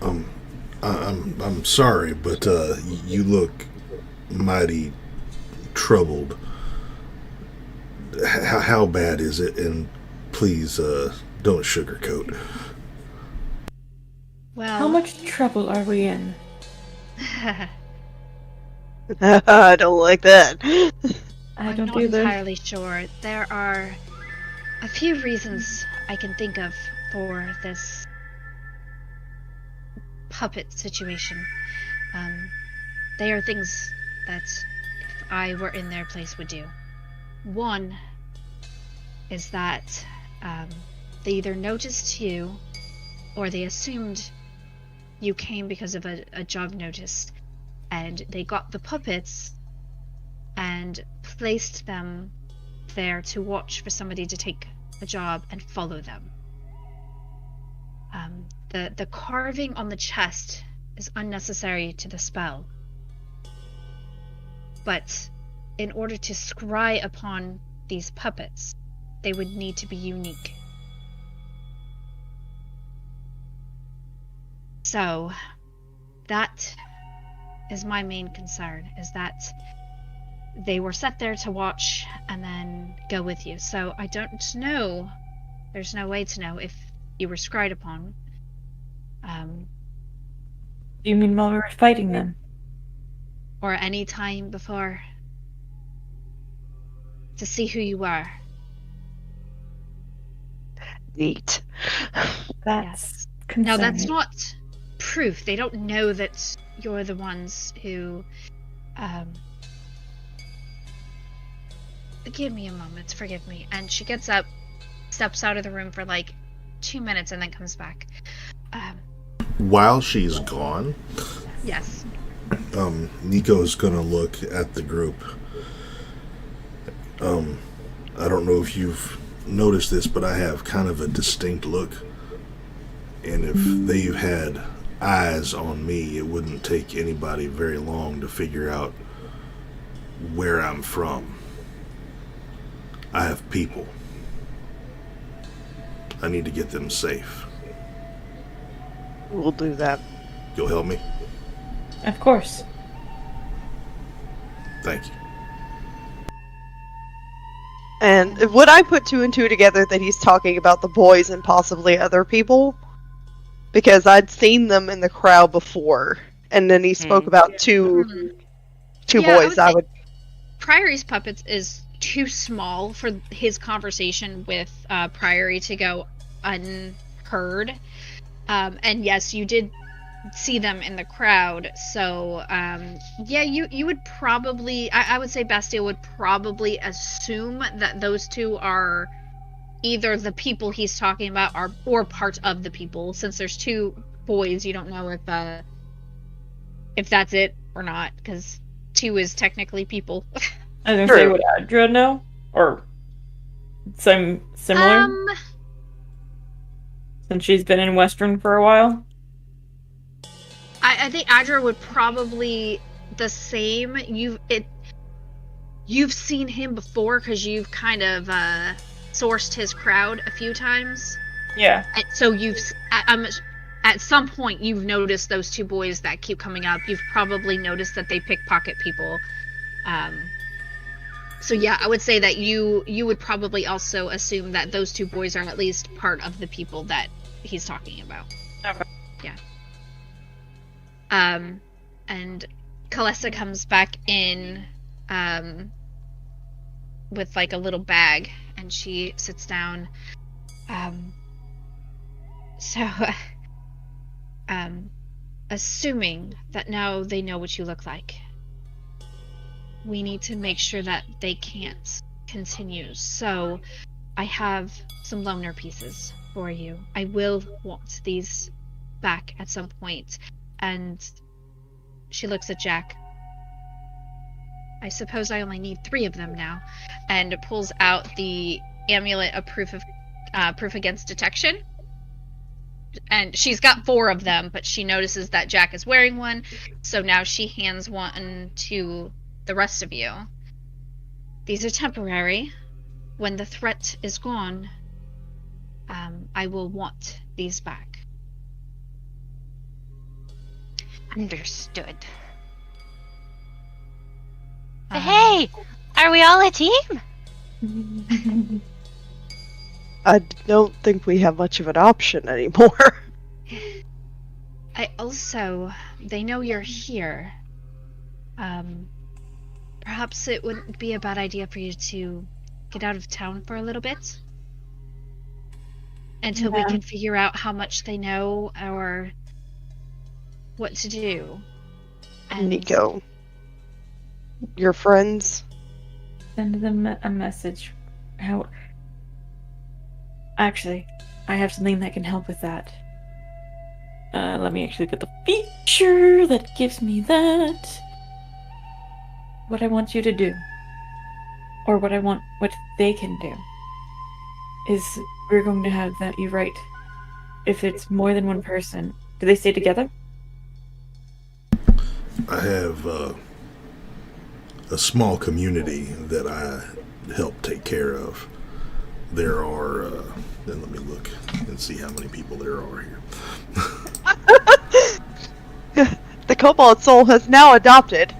S4: I'm sorry, but you look mighty troubled. How bad is it? And please, don't sugarcoat.
S1: Well,
S5: How much trouble are we in?
S3: I don't like that.
S5: I
S1: I'm
S5: don't
S1: not
S5: either.
S1: entirely sure. There are a few reasons I can think of for this puppet situation. They are things that, if I were in their place, would do. One is that they either noticed you, or they assumed you came because of a job notice, and they got the puppets and placed them there to watch for somebody to take a job and follow them. The carving on the chest is unnecessary to the spell, but in order to scry upon these puppets, they would need to be unique. So, that is my main concern, is that they were set there to watch and then go with you. So I don't know, there's no way to know if you were scried upon.
S5: Do you mean while we were fighting them?
S1: Or any time before, to see who you are.
S3: Neat.
S5: That's
S1: Now,
S5: concerning.
S1: that's not proof. They don't know that you're the ones who... Give me a moment, forgive me. And she gets up, steps out of the room for like 2 minutes, and then comes back.
S4: While she's gone,
S1: Yes.
S4: Nico's gonna look at the group. I don't know if you've noticed this, but I have kind of a distinct look. And if they've had eyes on me, it wouldn't take anybody very long to figure out where I'm from. I have people. I need to get them safe.
S3: We'll do that.
S4: You'll help me?
S5: Of course.
S4: Thank you.
S3: And would I put 2 and 2 together that he's talking about the boys and possibly other people? Because I'd seen them in the crowd before, and then he spoke about two
S1: Yeah,
S3: boys. I would.
S1: Priory's puppets is too small for his conversation with Priory to go unheard. And yes, you did see them in the crowd. So, yeah, you would probably, I would say Bastille would probably assume that those two are either the people he's talking about or part of the people. Since there's two boys, you don't know if that's it or not, because two is technically people.
S5: I was gonna
S3: True.
S5: say, would Adra know? Or some similar? Since she's been in Westruun for a while?
S1: I think Adra would probably the same. You've seen him before because you've kind of sourced his crowd a few times.
S5: Yeah.
S1: So at some point you've noticed those two boys that keep coming up. You've probably noticed that they pickpocket people. So yeah, I would say that you would probably also assume that those two boys are at least part of the people that he's talking about.
S5: Okay.
S1: Yeah. And Kalesta comes back in with like a little bag, and she sits down. Assuming that now they know what you look like, we need to make sure that they can't continue. So I have some loner pieces for you. I will want these back at some point. And she looks at Jack. I suppose I only need 3 of them now. And pulls out the amulet of proof against detection. And she's got 4 of them, but she notices that Jack is wearing one. So now she hands one to the rest of you. These are temporary. When the threat is gone, I will want these back.
S2: Understood. Hey! Are we all a team?
S3: I don't think we have much of an option anymore.
S1: They know you're here. Perhaps it wouldn't be a bad idea for you to get out of town for a little bit? Until we can figure out how much they know or what to do. And
S3: Nico, your friends?
S5: Send them a message. How? Actually, I have something that can help with that. Let me actually get the feature that gives me that. What I want you to do, or what they can do, is we're going to have that you write. If it's more than one person, do they stay together?
S4: I have a small community that I help take care of. There are, then let me look and see how many people there are here.
S3: The Cobalt Soul has now adopted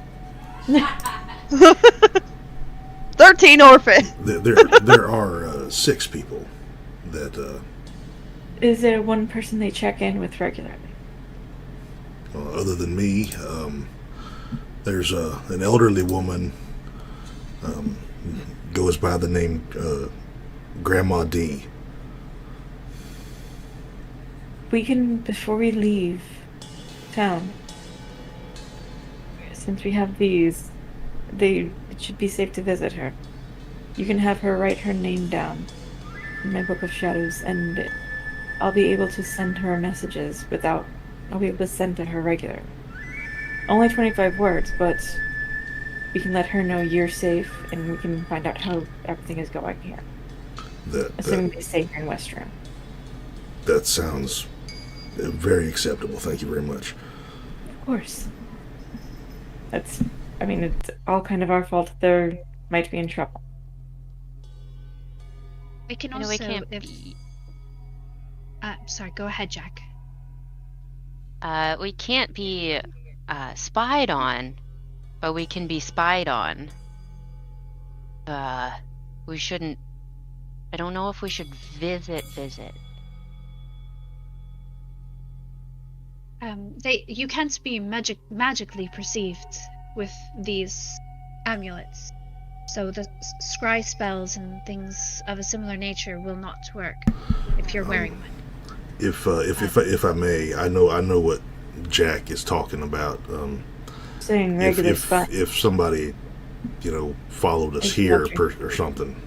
S3: 13 orphans.
S4: There are 6 people that.
S5: Is there one person they check in with regularly?
S4: Other than me, there's an elderly woman. Goes by the name Grandma D.
S5: We can, before we leave town, since we have these, it should be safe to visit her. You can have her write her name down in my Book of Shadows, and I'll be able to send her messages I'll be able to send to her regularly. Only 25 words, but we can let her know you're safe, and we can find out how everything is going here. Assuming they stay here in Westruun.
S4: That sounds very acceptable. Thank you very much.
S5: Of course. It's all kind of our fault that they might be in trouble.
S1: I can
S2: I know
S1: also,
S2: we can't be.
S1: Sorry, go ahead, Jack.
S2: We can't be spied on, but we can be spied on. We shouldn't. I don't know if we should visit.
S1: You can't be magically perceived with these amulets. So the scry spells and things of a similar nature will not work if you're wearing one.
S4: If I may, I know what Jack is talking about.
S5: Saying regular spot.
S4: If somebody, followed us
S5: It's
S4: here
S5: watching.
S4: or something.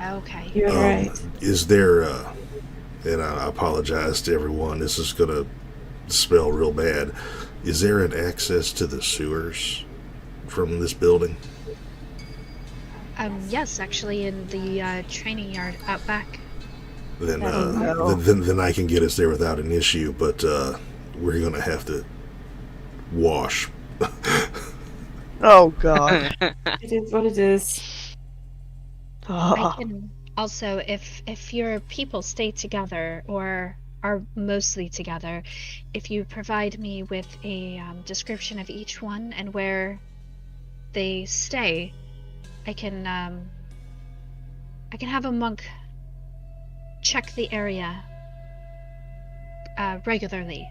S1: Okay.
S5: You're right.
S4: Is there, and I apologize to everyone, this is going to spell real bad. Is there an access to the sewers from this building?
S1: Yes, actually, in the training yard out back.
S4: Then,
S3: no.
S4: then I can get us there without an issue, but we're going to have to wash.
S3: Oh God.
S5: It is what it is.
S1: I can also, if your people stay together or are mostly together, if you provide me with a description of each one and where they stay, I can have a monk check the area regularly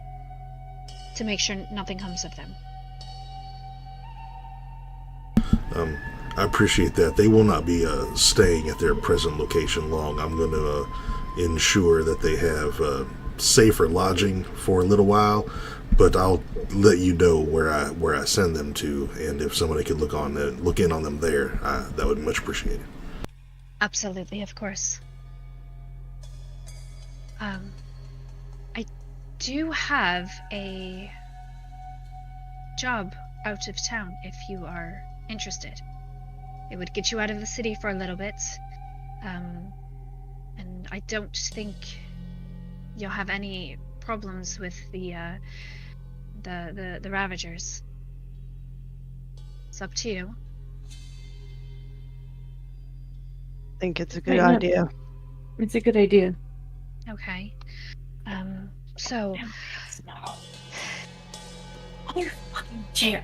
S1: to make sure nothing comes of them.
S4: I appreciate that. They will not be staying at their present location long. I'm going to ensure that they have safer lodging for a little while, but I'll let you know where I send them to, and if somebody could look in on them there, that would be much appreciated.
S1: Absolutely, of course. I do have a job out of town if you are interested. It would get you out of the city for a little bit, and I don't think you'll have any problems with the Ravagers. It's up to you.
S3: I think it's a good
S5: Right, no.
S3: idea.
S5: It's a good idea.
S1: Okay. So
S5: Other fucking chair.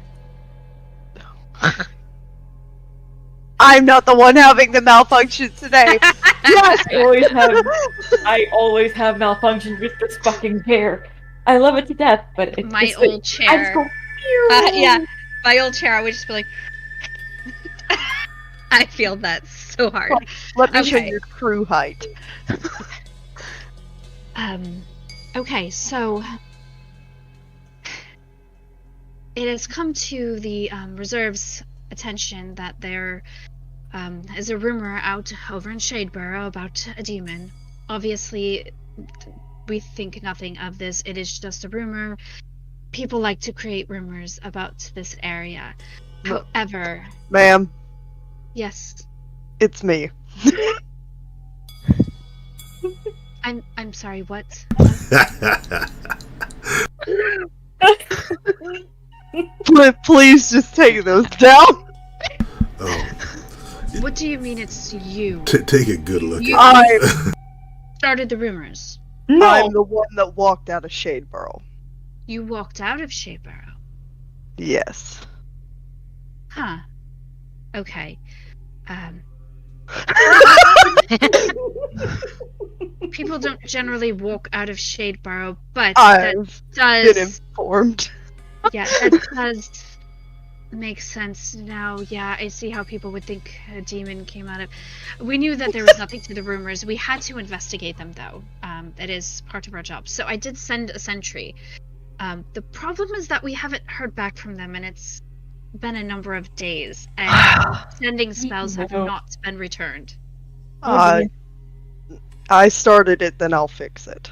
S3: I'm not the one having the malfunction today.
S5: Yes, I always have malfunctions with this fucking chair. I love it to death, but it's
S1: my
S5: just like,
S1: old
S5: I just
S1: chair.
S5: go,
S1: Yeah, my old chair. I would just be like. I feel that so hard.
S3: Let me show
S1: Okay.
S3: your crew height.
S1: Okay, so it has come to the reserve's attention that there is a rumor out over in Shadeborough about a demon. Obviously, we think nothing of this. It is just a rumor. People like to create rumors about this area.
S3: No.
S1: However,
S3: Ma'am,
S1: yes,
S3: it's me.
S1: I'm sorry. What?
S3: Please just take those down.
S1: What do you mean it's you?
S4: Take a good look
S1: You-
S4: at
S3: I'm
S1: Started the rumors.
S5: no!
S3: the one that walked out of Shadeborough.
S1: You walked out of Shadeborough.
S3: Yes.
S1: Huh. Okay. People don't generally walk out of Shadeborough, but that
S3: I've
S1: does.
S3: been informed.
S1: Yeah, that does make sense now. Yeah, I see how people would think a demon came out of. We knew that there was nothing to the rumors. We had to investigate them, though. That is part of our job. So I did send a sentry. The problem is that we haven't heard back from them, and it's been a number of days, and sending spells have
S5: No.
S1: not been returned.
S3: I started it, then I'll fix it.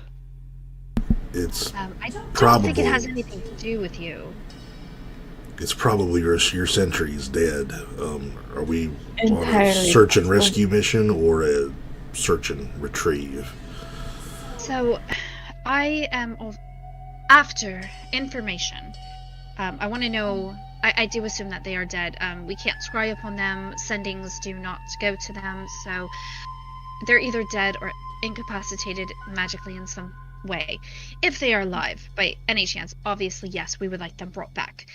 S4: It's
S1: I don't
S4: Probably.
S1: think it has anything to do with you.
S4: it's probably your sentry is dead. Are we on a
S5: Entirely
S4: search and
S5: possible.
S4: rescue mission or a search and retrieve?
S1: So, I am after information. I want to know. I do assume that they are dead. We can't scry upon them. Sendings do not go to them. So, they're either dead or incapacitated magically in some way. If they are alive, by any chance, obviously, yes, we would like them brought back.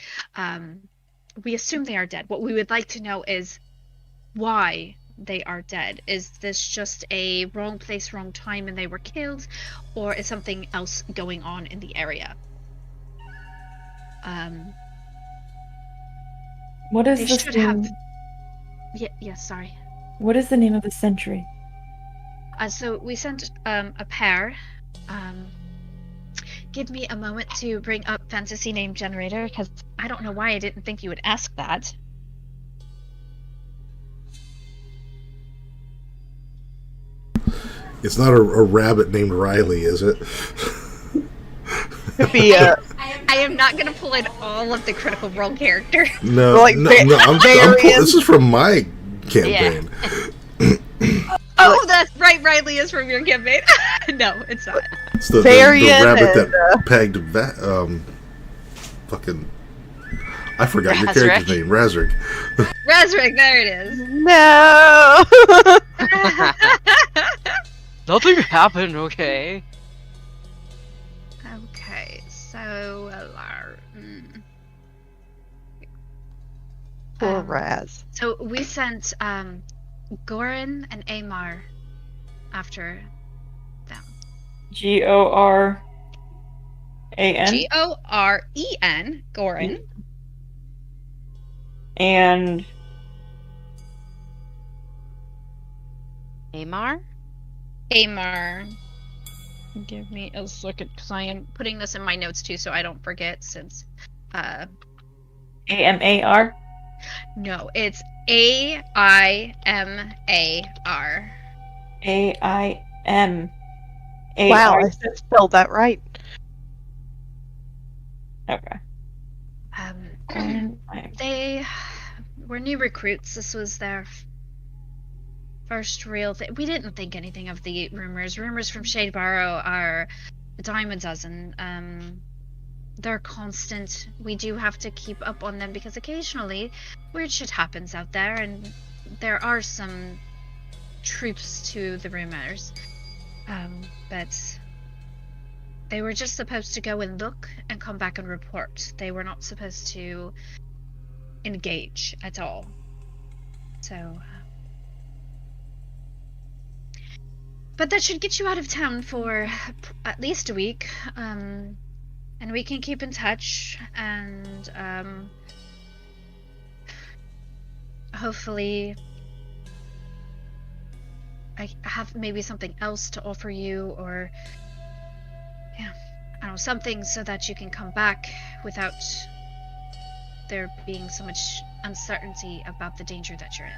S1: We assume they are dead. What we would like to know is why they are dead. Is this just a wrong place, wrong time, and they were killed, or is something else going on in the area?
S5: What is
S1: They
S5: the
S1: should
S5: name?
S1: have. Yes, sorry.
S5: What is the name of the sentry?
S1: So we sent a pair. Give me a moment to bring up fantasy name generator, because I don't know why I didn't think you would ask that.
S4: It's not a rabbit named Riley, is it?
S3: Could be
S1: I am not going to pull in all of the Critical Role characters.
S4: No,
S3: Like
S4: no,
S3: Varian.
S4: this is from my campaign.
S1: Oh, that's right. Riley is from your campaign. No, it's not.
S4: It's the
S3: Varian
S4: rabbit
S3: and,
S4: that pegged fucking. I forgot your character's name, Razric.
S1: Razric, there it is.
S3: No.
S2: Nothing happened, okay?
S1: Okay, so
S3: Poor Raz.
S1: so we sent Goran and Amar after them.
S5: Goran.
S1: Goren, Goran.
S5: And
S2: Amar?
S1: Amar. Give me a second, because I am putting this in my notes too, so I don't forget. Since,
S5: Amar.
S1: no, it's Aimar.
S5: Aim.
S3: Wow, I spelled that right.
S5: Okay.
S1: They were new recruits. This was their first real thing. We didn't think anything of the rumors. Rumors from Shadebarrow are a dime a dozen. They're constant. We do have to keep up on them because occasionally weird shit happens out there, and there are some truths to the rumors. But they were just supposed to go and look and come back and report. They were not supposed to engage at all. So, but that should get you out of town for at least a week. And we can keep in touch, and hopefully I have maybe something else to offer you, or yeah, I don't know, something so that you can come back without there being so much uncertainty about the danger that you're in.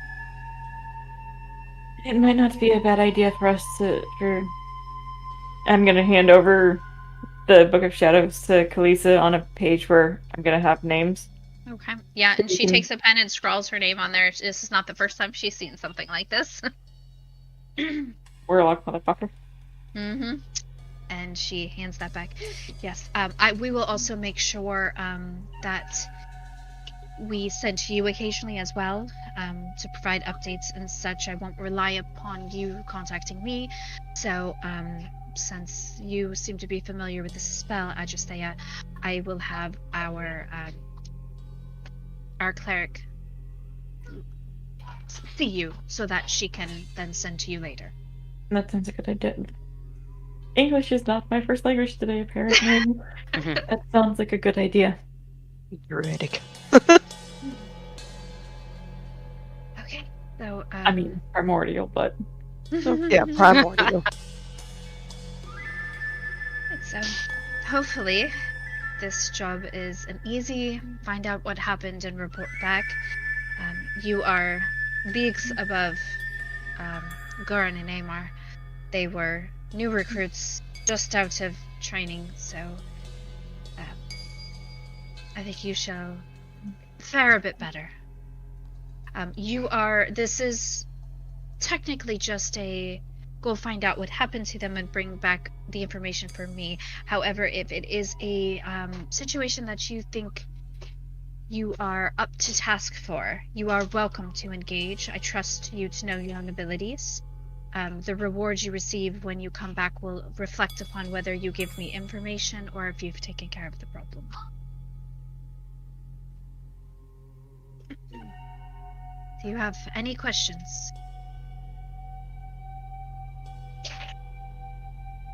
S5: It might not be a bad idea for us to. I'm gonna hand over the Book of Shadows to Kalisa on a page where I'm gonna have names.
S1: Okay. Yeah, and she takes a pen and scrawls her name on there. This is not the first time she's seen something like this.
S5: Warlock motherfucker.
S1: Mm-hmm. And she hands that back. Yes. We will also make sure that we send to you occasionally as well, to provide updates and such. I won't rely upon you contacting me. So, since you seem to be familiar with the spell, Agistea, I will have our cleric see you so that she can then send to you later.
S5: That sounds like a good idea. English is not my first language today, apparently. That sounds like a good idea.
S3: Druidic.
S1: Okay. So,
S5: I mean, primordial, but...
S3: Yeah, primordial.
S1: So, hopefully, this job is an easy find out what happened and report back. You are leagues above Goran and Amar. They were new recruits just out of training, so I think you shall fare a bit better. This is technically just a go find out what happened to them and bring back the information for me. However, if it is a situation that you think you are up to task for, you are welcome to engage. I trust you to know your own abilities. The rewards you receive when you come back will reflect upon whether you give me information or if you've taken care of the problem. Do you have any questions?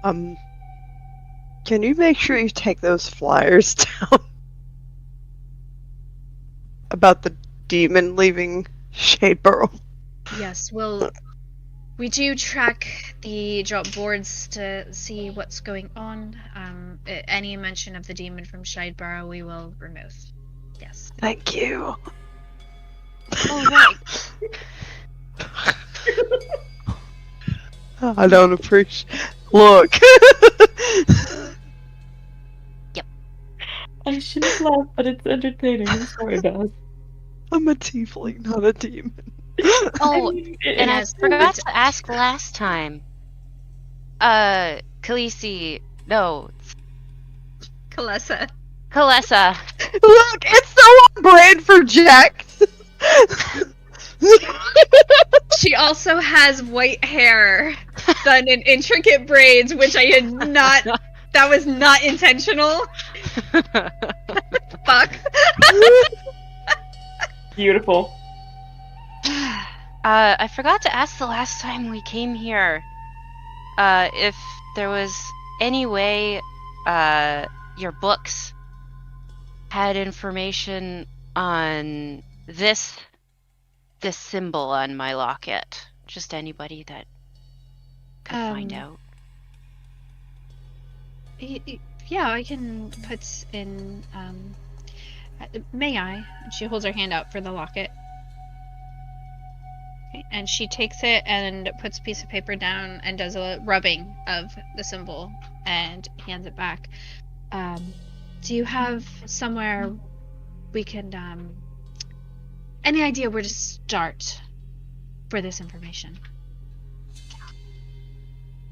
S3: Can you make sure you take those flyers down? About the demon leaving Shadeborough.
S1: Yes, we'll We do track the drop boards to see what's going on. Any mention of the demon from Shideborough we will remove. Yes.
S3: Thank you.
S2: All right.
S3: I don't appreciate. Look.
S5: I shouldn't laugh, but it's entertaining. I'm sorry, Beth.
S3: I'm a tiefling, not a demon.
S2: Oh, and
S1: Yes,
S2: I forgot
S1: but-
S2: to ask last time. Khaleesi. No,
S1: Kalessa.
S2: Kalessa.
S3: Look, it's so on brand for Jax.
S1: She also has white hair done in intricate braids, which I had not. That was not intentional. Fuck.
S5: Beautiful.
S2: I forgot to ask the last time we came here, if there was any way, your books had information on this symbol on my locket. Just anybody that could find out.
S1: Yeah, I can put in. May I? And she holds her hand out for the locket. Okay, and she takes it and puts a piece of paper down and does a rubbing of the symbol and hands it back. Do you have somewhere we can, any idea where to start for this information?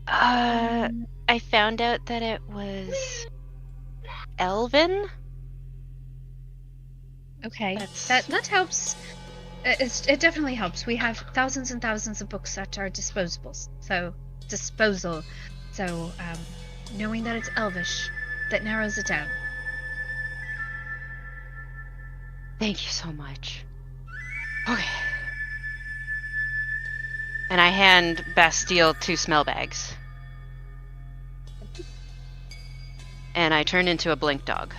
S2: I found out that it was Elven.
S1: Okay,
S2: That's-
S1: that helps. It definitely helps. We have thousands and thousands of books at our disposal. So, knowing that it's Elvish, that narrows it down.
S2: Thank you so much. Okay. And I hand Bastille 2 smell bags. And I turn into a blink dog.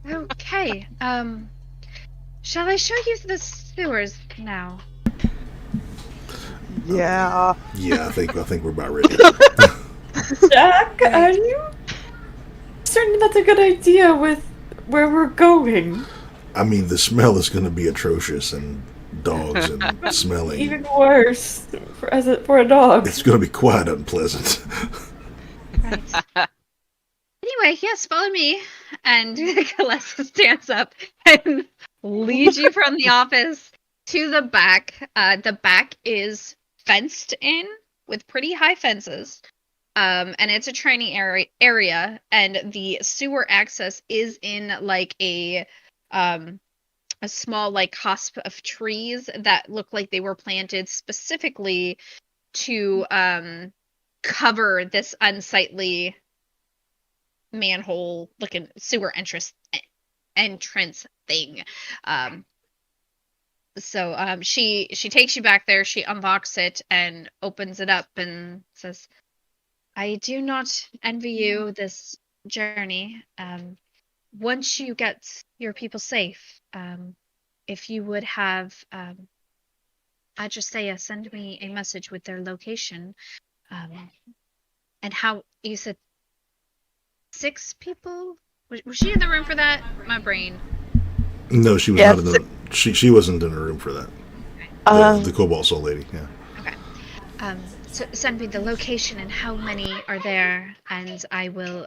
S1: Okay. Shall I show you the sewers now?
S3: Yeah.
S4: Yeah, I think we're about ready.
S5: Jack, are you certain that's a good idea with where we're going?
S4: I mean, the smell is going to be atrocious, and dogs and smelling.
S5: Even worse for a dog.
S4: It's going to be quite unpleasant.
S1: Right. Anyway, yes, follow me. And Kalessa stands up and leads you from the office to the back. The back is fenced in with pretty high fences. And it's a training area, and the sewer access is in like a small like cusp of trees that look like they were planted specifically to cover this unsightly manhole looking sewer entrance thing. So she takes you back there, she unlocks it and opens it up and says, I do not envy you this journey. Once you get your people safe, if you would have Adresea send me a message with their location, and how you said 6 people? Was she in the room for that? My brain.
S4: No, she was
S3: Yeah,
S4: not in the. She wasn't in the room for that. The Cobalt Soul lady. Yeah.
S1: Okay. So send me the location and how many are there, and I will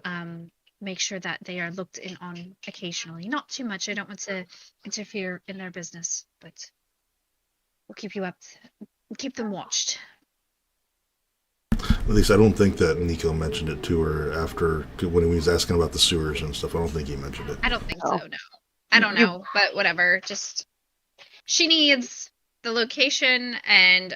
S1: make sure that they are looked in on occasionally. Not too much. I don't want to interfere in their business, but we'll keep you up. Keep them watched.
S4: At least I don't think that Nico mentioned it to her after when he was asking about the sewers and stuff. I don't think he mentioned it.
S1: I don't think
S3: No.
S1: so. No, I don't know, but whatever. Just she needs the location and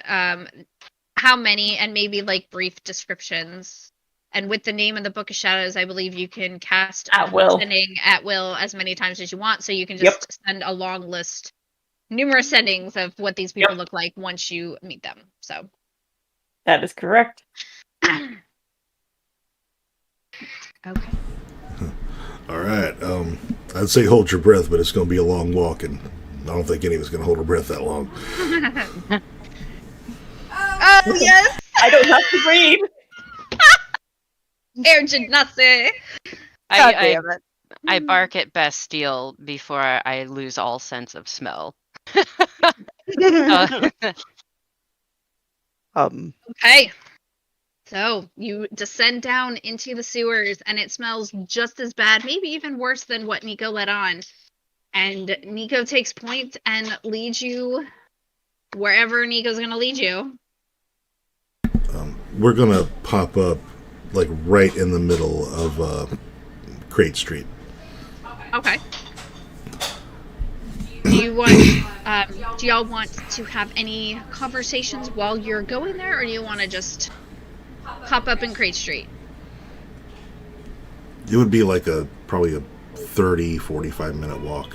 S1: how many, and maybe like brief descriptions. And with the name of the Book of Shadows, I believe you can cast
S5: At will.
S1: sending at will as many times as you want. So you can just send a long list, numerous sendings of what these people look like once you meet them. So
S5: That is correct.
S1: okay.
S4: All right. I'd say hold your breath, but it's going to be a long walk, and don't think any of us can hold our breath that long.
S1: Oh, yes!
S5: I don't have to breathe.
S1: Air Genasi!
S3: God
S2: I
S3: damn it.
S2: I bark at Bastille before I lose all sense of smell.
S1: Okay. So you descend down into the sewers, and it smells just as bad, maybe even worse than what Nico let on. And Nico takes point and leads you wherever Nico's going to lead you.
S4: We're going to pop up, like, right in the middle of Crate Street.
S1: Okay. Do you want? Do y'all want to have any conversations while you're going there, or do you want to just pop up in Crate Street?
S4: It would be like probably a 30, 45-minute walk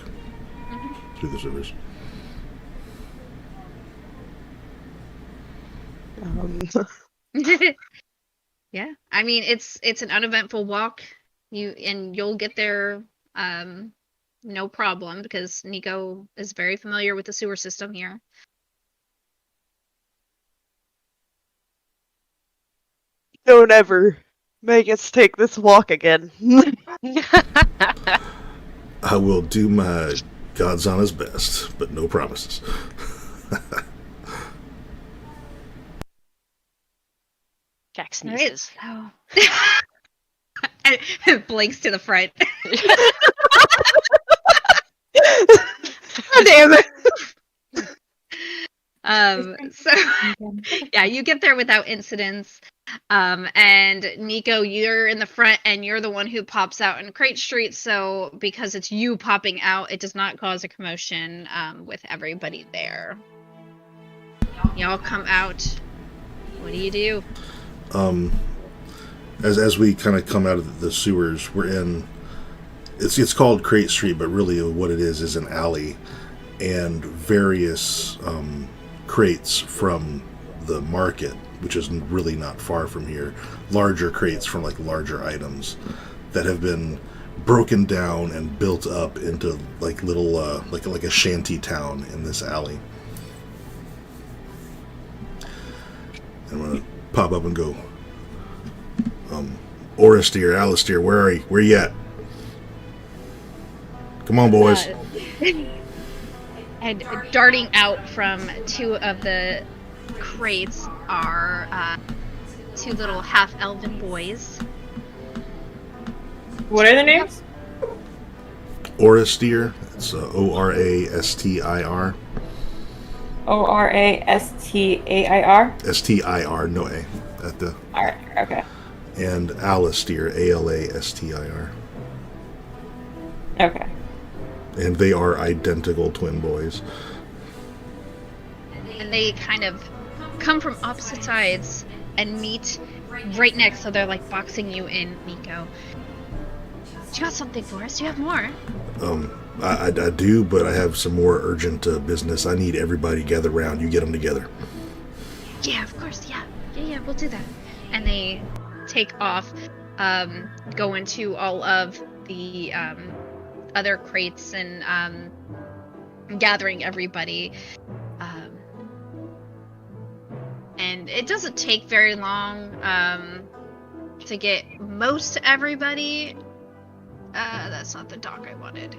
S4: through the sewers.
S1: Yeah, I mean it's an uneventful walk. You'll get there no problem because Nico is very familiar with the sewer system here.
S3: Don't ever make us take this walk again.
S4: I will do my God's honest best, but no promises.
S2: Jack sneezes.
S1: Right, so... and blinks to the front.
S3: God damn it.
S1: So yeah, you get there without incidents. And Nico, you're in the front and you're the one who pops out in Crate Street, so because it's you popping out, it does not cause a commotion with everybody there. Y'all come out. What do you do?
S4: As we kind of come out of the sewers, we're in. It's called Crate Street, but really what it is an alley, and various crates from the market, which is really not far from here. Larger crates from like larger items that have been broken down and built up into like little like a shanty town in this alley. I'm gonna pop up and go. Oristeer, Alistair, where are you at? Come on, boys.
S1: And darting out from two of the crates are two little half-elven boys.
S5: What are their names?
S4: Oristeer. It's Orastir.
S5: Orastair.
S4: Stir, no A. At the.
S5: Alright, okay.
S4: And Alistair, Alastir.
S5: Okay.
S4: And they are identical twin boys.
S1: And they kind of come from opposite sides and meet right next, so they're like boxing you in, Nico. You got something for us? You have more?
S4: I do, but I have some more urgent business. I need everybody to gather around. You get them together.
S1: Yeah, of course, yeah, we'll do that. And they take off, go into all of the other crates and gathering everybody. And it doesn't take very long to get most everybody. That's not the dog I wanted.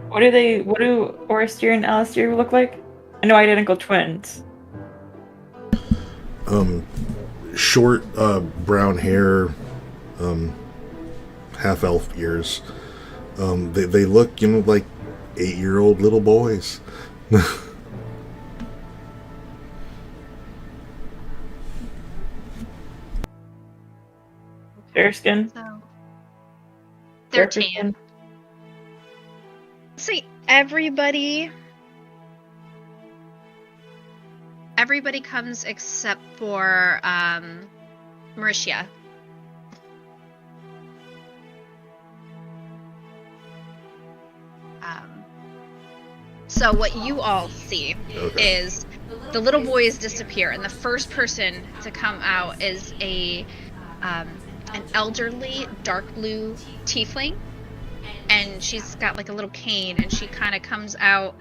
S5: What do Oristeer and Alistair look like? I know identical twins.
S4: Short, brown hair, half elf ears. They look, like 8-year-old little boys.
S5: Fair skin.
S1: So they're
S5: Darker
S1: tan.
S5: skin.
S1: See, everybody comes except for Mauricia. So what you all see is the little boys disappear, and the first person to come out is an elderly dark blue tiefling, and she's got like a little cane, and she kind of comes out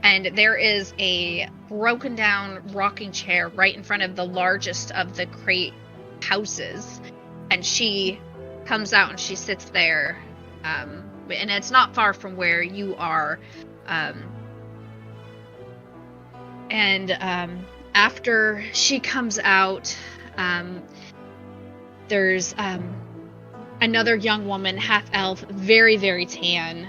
S1: and there is a broken down rocking chair right in front of the largest of the crate houses, and she comes out and she sits there, and it's not far from where you are, and after she comes out, there's another young woman, half elf, very, very tan,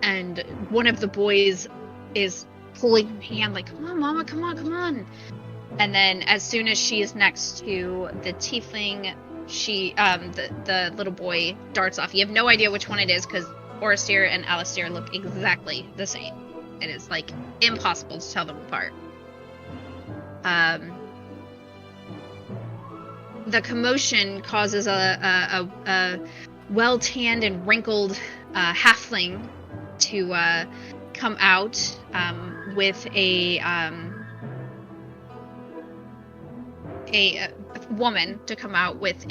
S1: and one of the boys is pulling her hand like, come on, mama, come on, come on. And then as soon as she is next to the tiefling, the little boy darts off. You have no idea which one it is because Orister and Alistair look exactly the same. It is like impossible to tell them apart. The commotion causes a well-tanned and wrinkled halfling to come out with a woman to come out with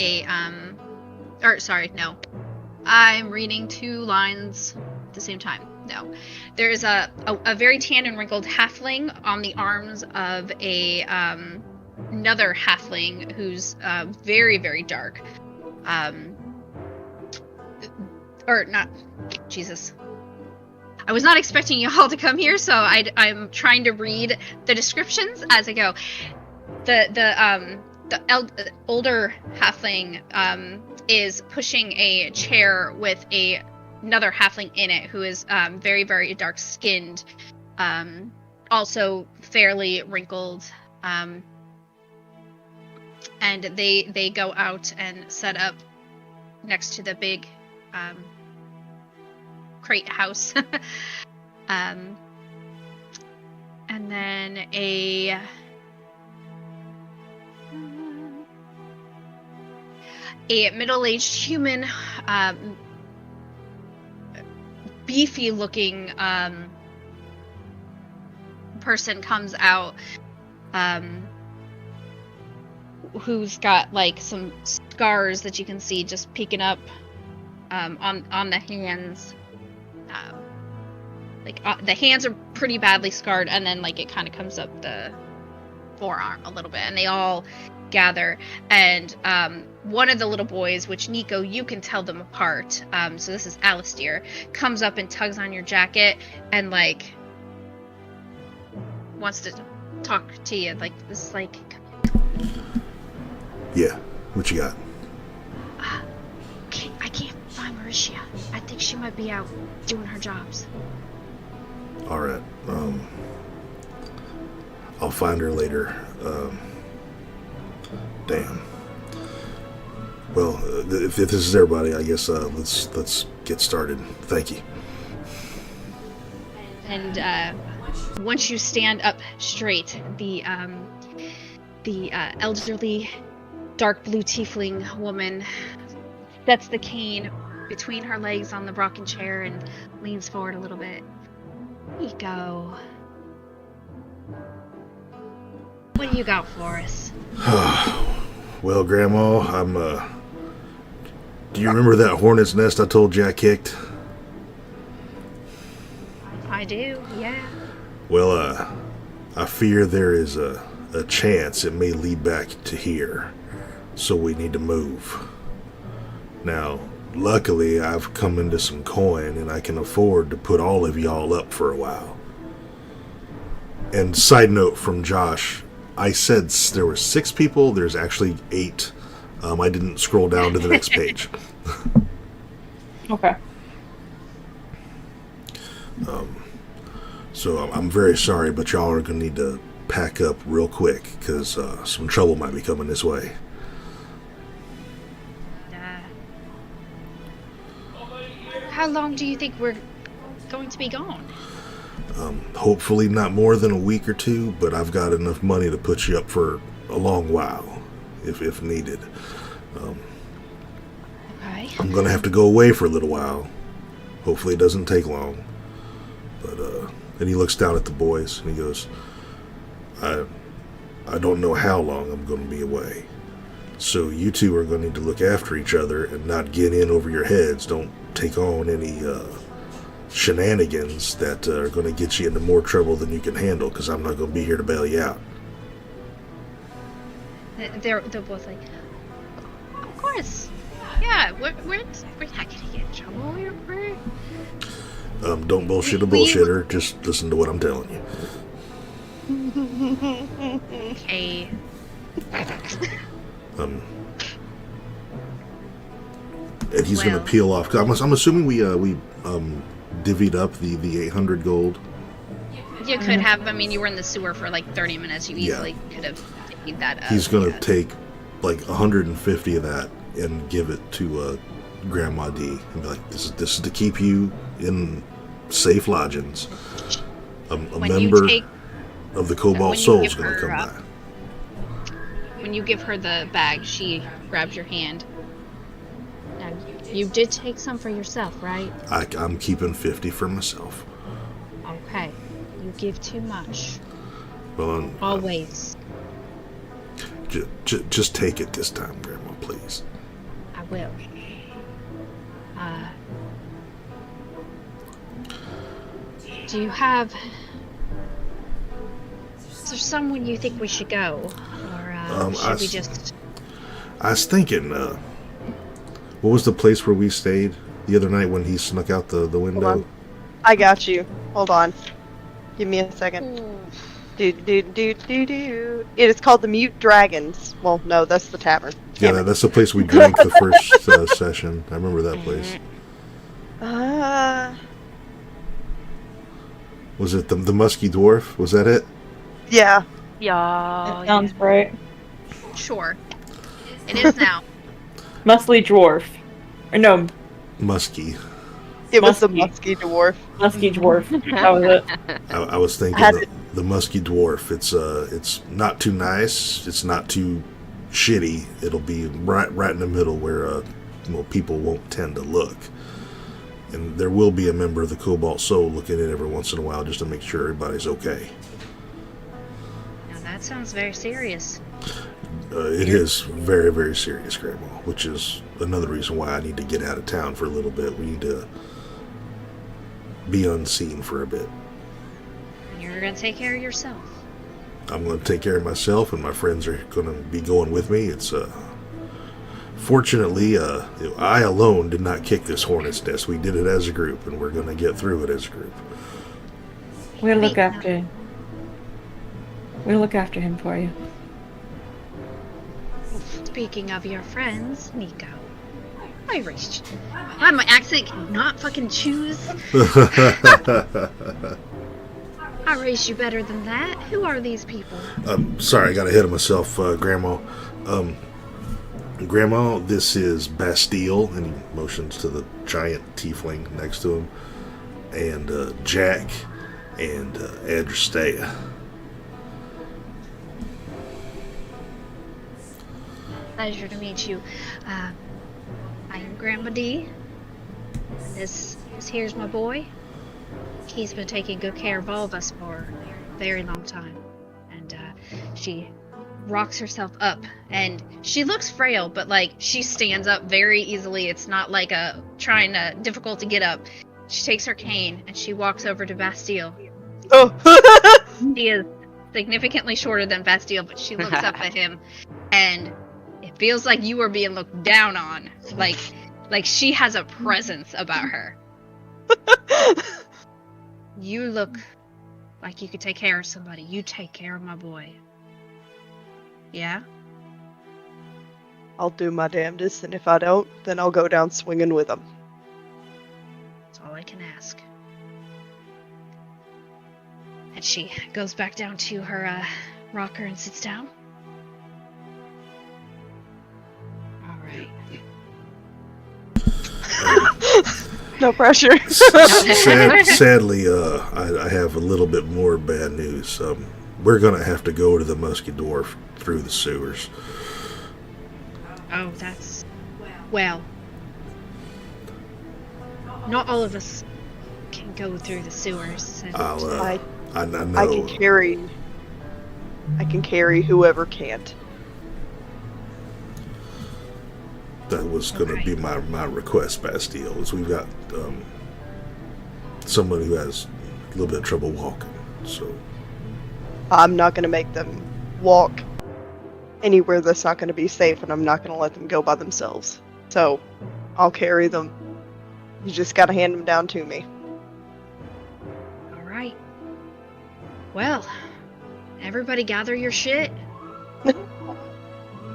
S1: I'm reading two lines at the same time. No. There's a very tan and wrinkled halfling on the arms of another halfling who's very, very dark. Jesus. I was not expecting you all to come here, so I'm trying to read the descriptions as I go. The older halfling is pushing a chair with another halfling in it who is very, very dark skinned, also fairly wrinkled, and they go out and set up next to the big crate house. And then a middle-aged human, beefy looking person comes out, who's got like some scars that you can see just peeking up on the hands. The hands are pretty badly scarred, and then like it kind of comes up the forearm a little bit, and they all gather, and one of the little boys, which Nico, you can tell them apart, so this is Alistair, comes up and tugs on your jacket and like wants to talk to you, like this, like,
S4: yeah, what you got?
S1: I can't find Mauricia. I think she might be out doing her jobs.
S4: All right, I'll find her later. Damn. Well, if this is everybody, I guess let's get started. Thank you.
S1: And once you stand up straight, the elderly, dark blue tiefling woman sets the cane between her legs on the rocking chair and leans forward a little bit. Here you go. What do you got for us?
S4: Well, Grandma, do you remember that hornet's nest I told you I kicked?
S1: I do, yeah.
S4: Well, I fear there is a chance it may lead back to here, so we need to move. Now, luckily, I've come into some coin, and I can afford to put all of y'all up for a while. And side note from Josh, I said there were 6 people. There's actually 8. I didn't scroll down to the next page.
S5: Okay.
S4: So I'm very sorry, but y'all are going to need to pack up real quick, because some trouble might be coming this way.
S1: How long do you think we're going to be gone?
S4: Hopefully not more than a week or 2, but I've got enough money to put you up for a long while, if needed.
S1: Okay.
S4: I'm going to have to go away for a little while. Hopefully it doesn't take long. But, and he looks down at the boys, and he goes, I don't know how long I'm going to be away. So you two are going to need to look after each other and not get in over your heads. Don't take on any shenanigans that are going to get you into more trouble than you can handle, because I'm not going to be here to bail you out.
S1: They're both like, of course. Yeah, we're not going to get in trouble. We're...
S4: Don't bullshit a bullshitter. Just listen to what I'm telling you.
S1: Okay.
S4: And he's going to peel off. I'm assuming we divvied up the 800 gold.
S1: You could have. I mean, you were in the sewer for like 30 minutes. You easily could have taken that up.
S4: He's going to take like 150 of that and give it to Grandma D and be like, "This is to keep you in safe lodgings." A member of the Cobalt Soul is going to come by.
S1: When you give her the bag, she grabs your hand. Now, you did take some for yourself, right?
S4: I'm keeping 50 for myself.
S1: Okay. You give too much.
S4: Well,
S1: always.
S4: Just take it this time, Grandma, please.
S1: I will. Do you have... Is there someone you think we should go? Or should we just...
S4: I was thinking, what was the place where we stayed the other night when he snuck out the window?
S3: Hold on. I got you. Hold on. Give me a second. It is called the Mute Dragons. Well, no, that's the tavern.
S4: Yeah, that's the place we drank the first session. I remember that place. Was it the Musky Dwarf? Was that it?
S3: Yeah.
S2: Yeah.
S5: That sounds right.
S1: Sure. It is now.
S5: Musky dwarf. Or no.
S4: Musky.
S3: It was the Musky Dwarf.
S5: Musky dwarf. That was it.
S4: I was thinking the Musky Dwarf. It's not too nice. It's not too shitty. It'll be right in the middle where people won't tend to look. And there will be a member of the Cobalt Soul looking in every once in a while just to make sure everybody's okay.
S1: Now that sounds very serious.
S4: It is very, very serious, Grandma, which is another reason why I need to get out of town for a little bit. We need to be unseen for a bit.
S1: And you're going to take care of yourself.
S4: I'm going to take care of myself, and my friends are going to be going with me. It's fortunately, I alone did not kick this hornet's nest. We did it as a group, and we're going to get through it as a group.
S5: We'll look after him for you.
S1: Speaking of your friends, Nico. I raised you. My accent cannot fucking choose. I raised you better than that. Who are these people?
S4: Sorry, I got ahead of myself, Grandma. Grandma, this is Bastille, and he motions to the giant tiefling next to him, and Jack, and Adristea.
S1: Pleasure to meet you. I am Grandma D. This here's my boy. He's been taking good care of all of us for a very long time. And she rocks herself up, and she looks frail, but like she stands up very easily. It's not like difficult to get up. She takes her cane and she walks over to Bastille.
S3: Oh.
S1: He is significantly shorter than Bastille, but she looks up at him, and it feels like you are being looked down on. Like she has a presence about her. You look like you could take care of somebody. You take care of my boy. Yeah?
S3: I'll do my damnedest, and if I don't, then I'll go down swinging with him.
S1: That's all I can ask. And she goes back down to her rocker and sits down. Alright.
S3: No pressure.
S4: Sadly, I have a little bit more bad news. We're going to have to go to the Musky Dwarf through the sewers.
S1: Oh, that's... Well... Not all of us can go through the sewers. And
S4: I know.
S3: I can carry whoever can't.
S4: That was going to be my request, Bastille, is we've got someone who has a little bit of trouble walking. So
S3: I'm not gonna make them walk anywhere that's not gonna be safe, and I'm not gonna let them go by themselves. So, I'll carry them. You just gotta hand them down to me.
S1: All right. Well, everybody gather your shit.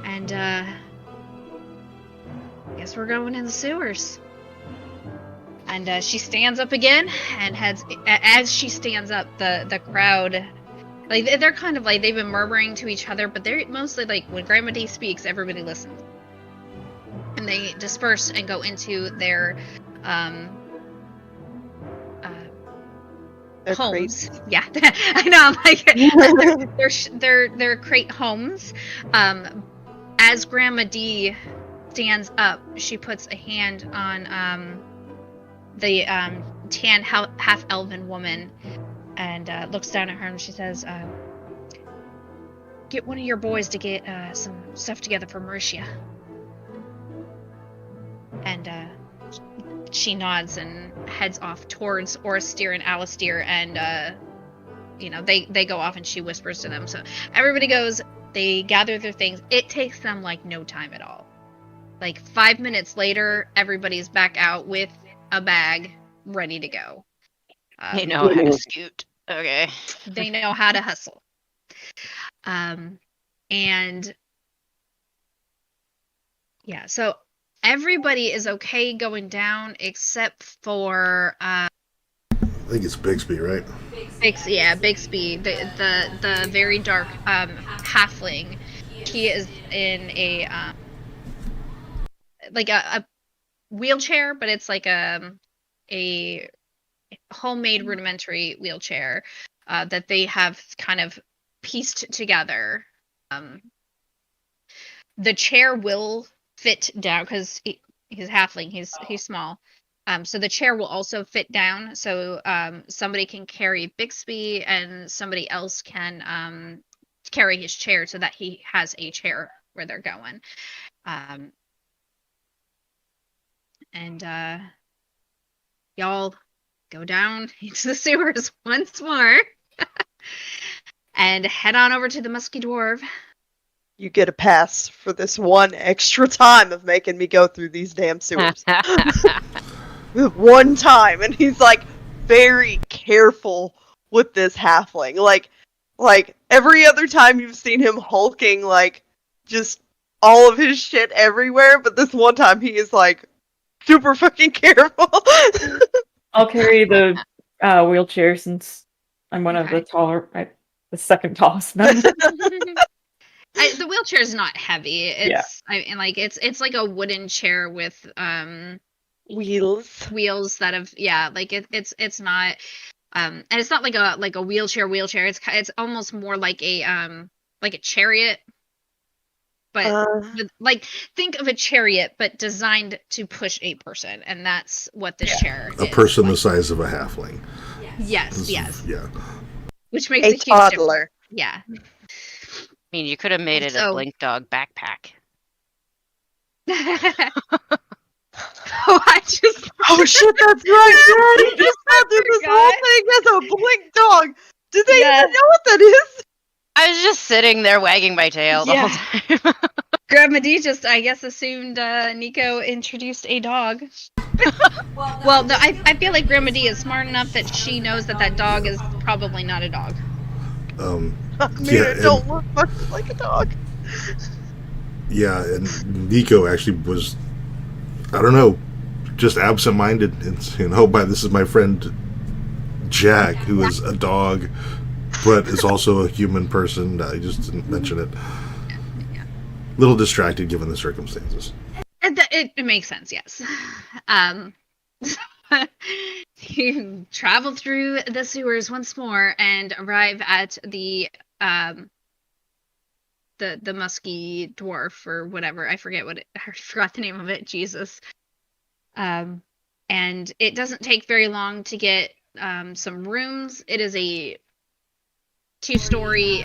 S1: And, I guess we're going in the sewers. And she stands up again and heads. As she stands up, the crowd, like, they're kind of like, they've been murmuring to each other, but they're mostly like, when Grandma D speaks, everybody listens. And they disperse and go into their
S3: They're
S1: homes.
S3: crazy.
S1: Yeah, I know. I'm like, they're crate homes. As Grandma D stands up, she puts a hand on the tan half elven woman and looks down at her and she says, "Get one of your boys to get some stuff together for Mauricia." And she nods and heads off towards Orsteer and Alistair, and they go off and she whispers to them. So everybody goes, they gather their things. It takes them like no time at all. Like 5 minutes later, everybody's back out with a bag ready to go.
S2: They know how to scoot. Okay.
S1: They know how to hustle. And yeah, so everybody is okay going down except for
S4: I think it's Bixby, right?
S1: Bixby, the very dark halfling. He is in a wheelchair, but it's like a homemade rudimentary wheelchair that they have kind of pieced together. The chair will fit down because he's halfling. He's small. So the chair will also fit down. So somebody can carry Bixby and somebody else can carry his chair so that he has a chair where they're going. And y'all go down into the sewers once more and head on over to the Musky Dwarf.
S3: You get a pass for this one extra time of making me go through these damn sewers. One time, and he's like very careful with this halfling. Like every other time you've seen him hulking, like just all of his shit everywhere, but this one time he is like super fucking careful.
S5: I'll carry the wheelchair since I'm one of the the second tallest member.
S1: The wheelchair is not heavy. It's it's like a wooden chair with wheels that have it's not and it's not like a wheelchair. It's almost more like a chariot. But think of a chariot, but designed to push a person, and that's what this chair is.
S4: A person the size of a halfling.
S1: Yes.
S4: Yeah.
S1: Which makes
S3: a
S1: a huge
S3: toddler.
S1: difference. Yeah.
S2: I mean, you could have made it a Blink Dog backpack.
S1: I just...
S3: Oh shit, that's right! Yeah, you just said this whole thing as a Blink Dog! Do they even know what that is?
S2: I was just sitting there wagging my tail the whole time.
S1: Grandma D just, I guess, assumed Nico introduced a dog. Well, I feel like Grandma D is smart enough that she knows that dog is probably not a dog.
S3: It don't look much like a dog.
S4: Yeah, and Nico actually was, I don't know, just absent-minded. And this is my friend Jack, who is a dog, but is also a human person. I just didn't mention it. Little distracted given the circumstances.
S1: It makes sense, yes. You travel through the sewers once more and arrive at the musky dwarf or whatever. I forgot the name of it. Jesus. And it doesn't take very long to get some rooms. It is a 2-story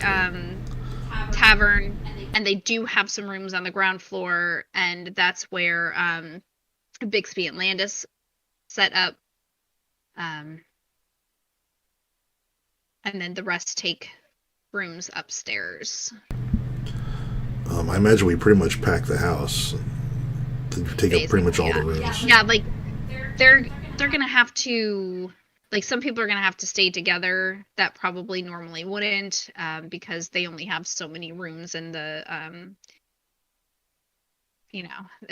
S1: tavern, and they do have some rooms on the ground floor, and that's where Bixby and Landis set up. and then the rest take rooms upstairs.
S4: I imagine we pretty much pack the house. Take up pretty much all the rooms.
S1: Yeah, like they're gonna have to, like, some people are gonna have to stay together that probably normally wouldn't, because they only have so many rooms, and the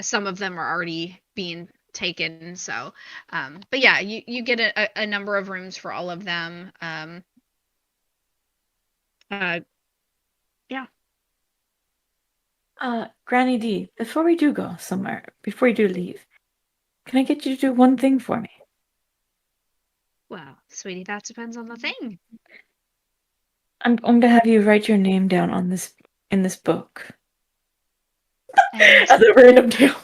S1: some of them are already being taken. So, but yeah, you get a number of rooms for all of them. Yeah.
S5: Granny D, before we do go somewhere, before you do leave, can I get you to do one thing for me?
S1: Well, sweetie, that depends on the thing.
S5: I'm going to have you write your name down on this in this book.
S1: And
S5: As a random tale.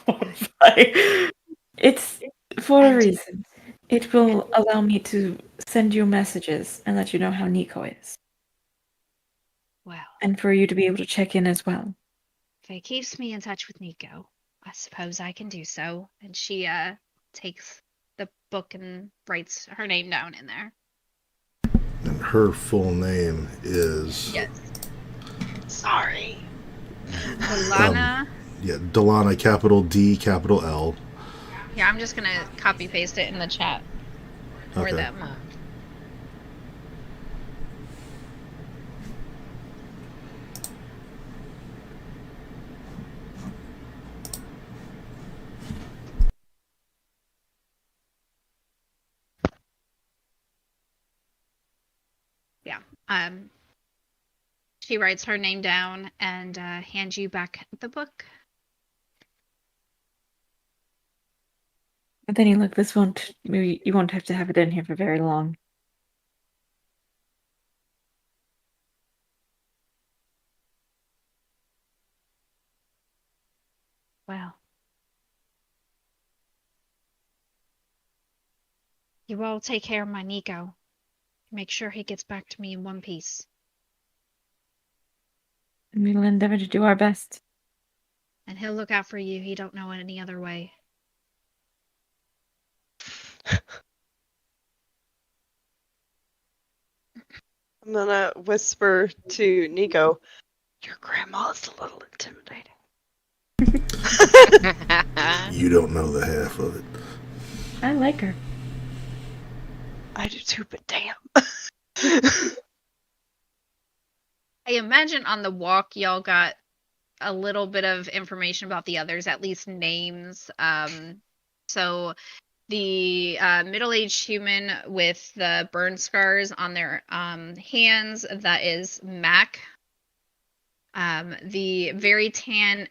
S5: It's for a reason. It will allow me to send you messages and let you know how Nico is.
S1: well,
S5: And for you to be able to check in as well.
S1: if it keeps me in touch with Nico, I suppose I can do so. And she takes the book and writes her name down in there.
S4: And her full name is...
S1: Yes.
S3: Sorry.
S1: Delana.
S4: Yeah, Delana, capital D, capital L.
S1: Yeah, I'm just gonna copy paste it in the chat for
S4: Okay.
S1: them. Yeah. She writes her name down and hands you back the book.
S5: But then you look, maybe you won't have to have it in here for very long.
S1: Well, you all take care of my Nico. Make sure he gets back to me in one piece.
S5: And we'll endeavor to do our best.
S1: And he'll look out for you. He don't know any other way.
S3: I'm gonna whisper to Nico, your grandma's a little intimidating.
S4: You don't know the half of it.
S5: I like her.
S3: I do too, but damn.
S1: I imagine on the walk, y'all got a little bit of information about the others, at least names. So the middle-aged human with the burn scars on their hands, that is Mac. The very tan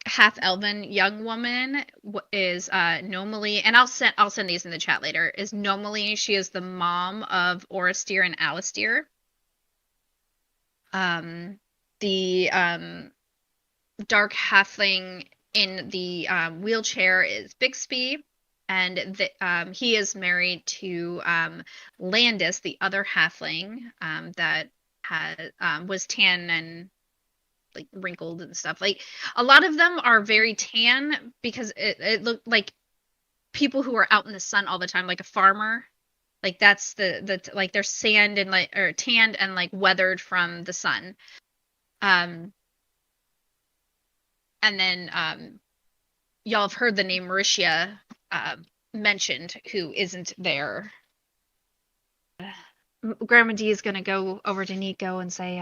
S1: half-elven young woman is Nomally, and I'll send these in the chat later. Is Nomally? She is the mom of Orestier and Alistair. The dark halfling in the wheelchair is Bixby, and he is married to Landis, the other halfling that was tan and like wrinkled and stuff. Like, a lot of them are very tan because it looked like people who are out in the sun all the time, like a farmer. Like, that's the like, they're sand and like, or tanned and like weathered from the sun. And then y'all have heard the name Mauricia mentioned, who isn't there. Grandma D is gonna go over to Nico and say,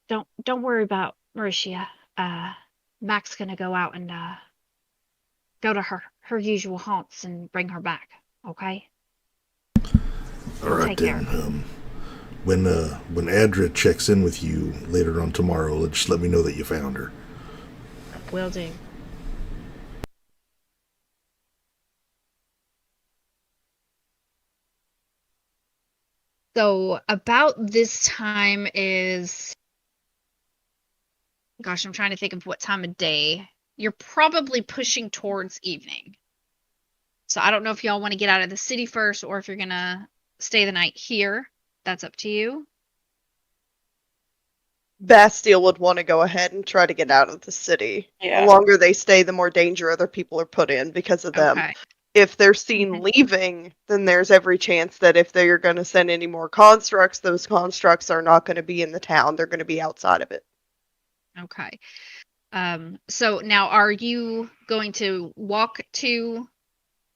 S1: Don't worry about Mauricia. Mac's gonna go out and go to her usual haunts and bring her back. Okay?
S4: All right, then. When Adra checks in with you later on tomorrow, just let me know that you found her.
S1: Will do. So about this time is, gosh, I'm trying to think of what time of day. You're probably pushing towards evening. So I don't know if y'all want to get out of the city first or if you're gonna stay the night here. That's up to you.
S3: Bastille would want to go ahead and try to get out of the city.
S5: Yeah.
S3: The longer they stay, the more danger other people are put in because of them.
S1: Okay.
S3: if they're seen leaving, then there's every chance that if they're going to send any more constructs, those constructs are not going to be in the town. They're going to be outside of it.
S1: Okay. So now are you going to walk to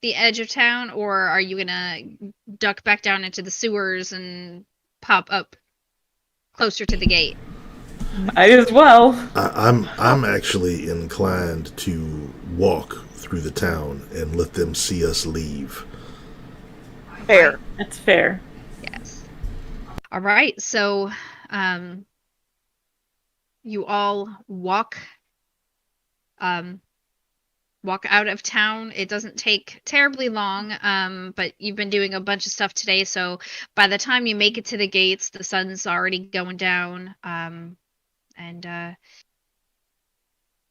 S1: the edge of town, or are you gonna duck back down into the sewers and pop up closer to the gate?
S5: Might as well.
S4: I'm actually inclined to walk through the town and let them see us leave.
S3: Fair.
S5: That's fair.
S1: Yes. All right. So, you all walk out of town. It doesn't take terribly long, but you've been doing a bunch of stuff today, so by the time you make it to the gates, the sun's already going down, and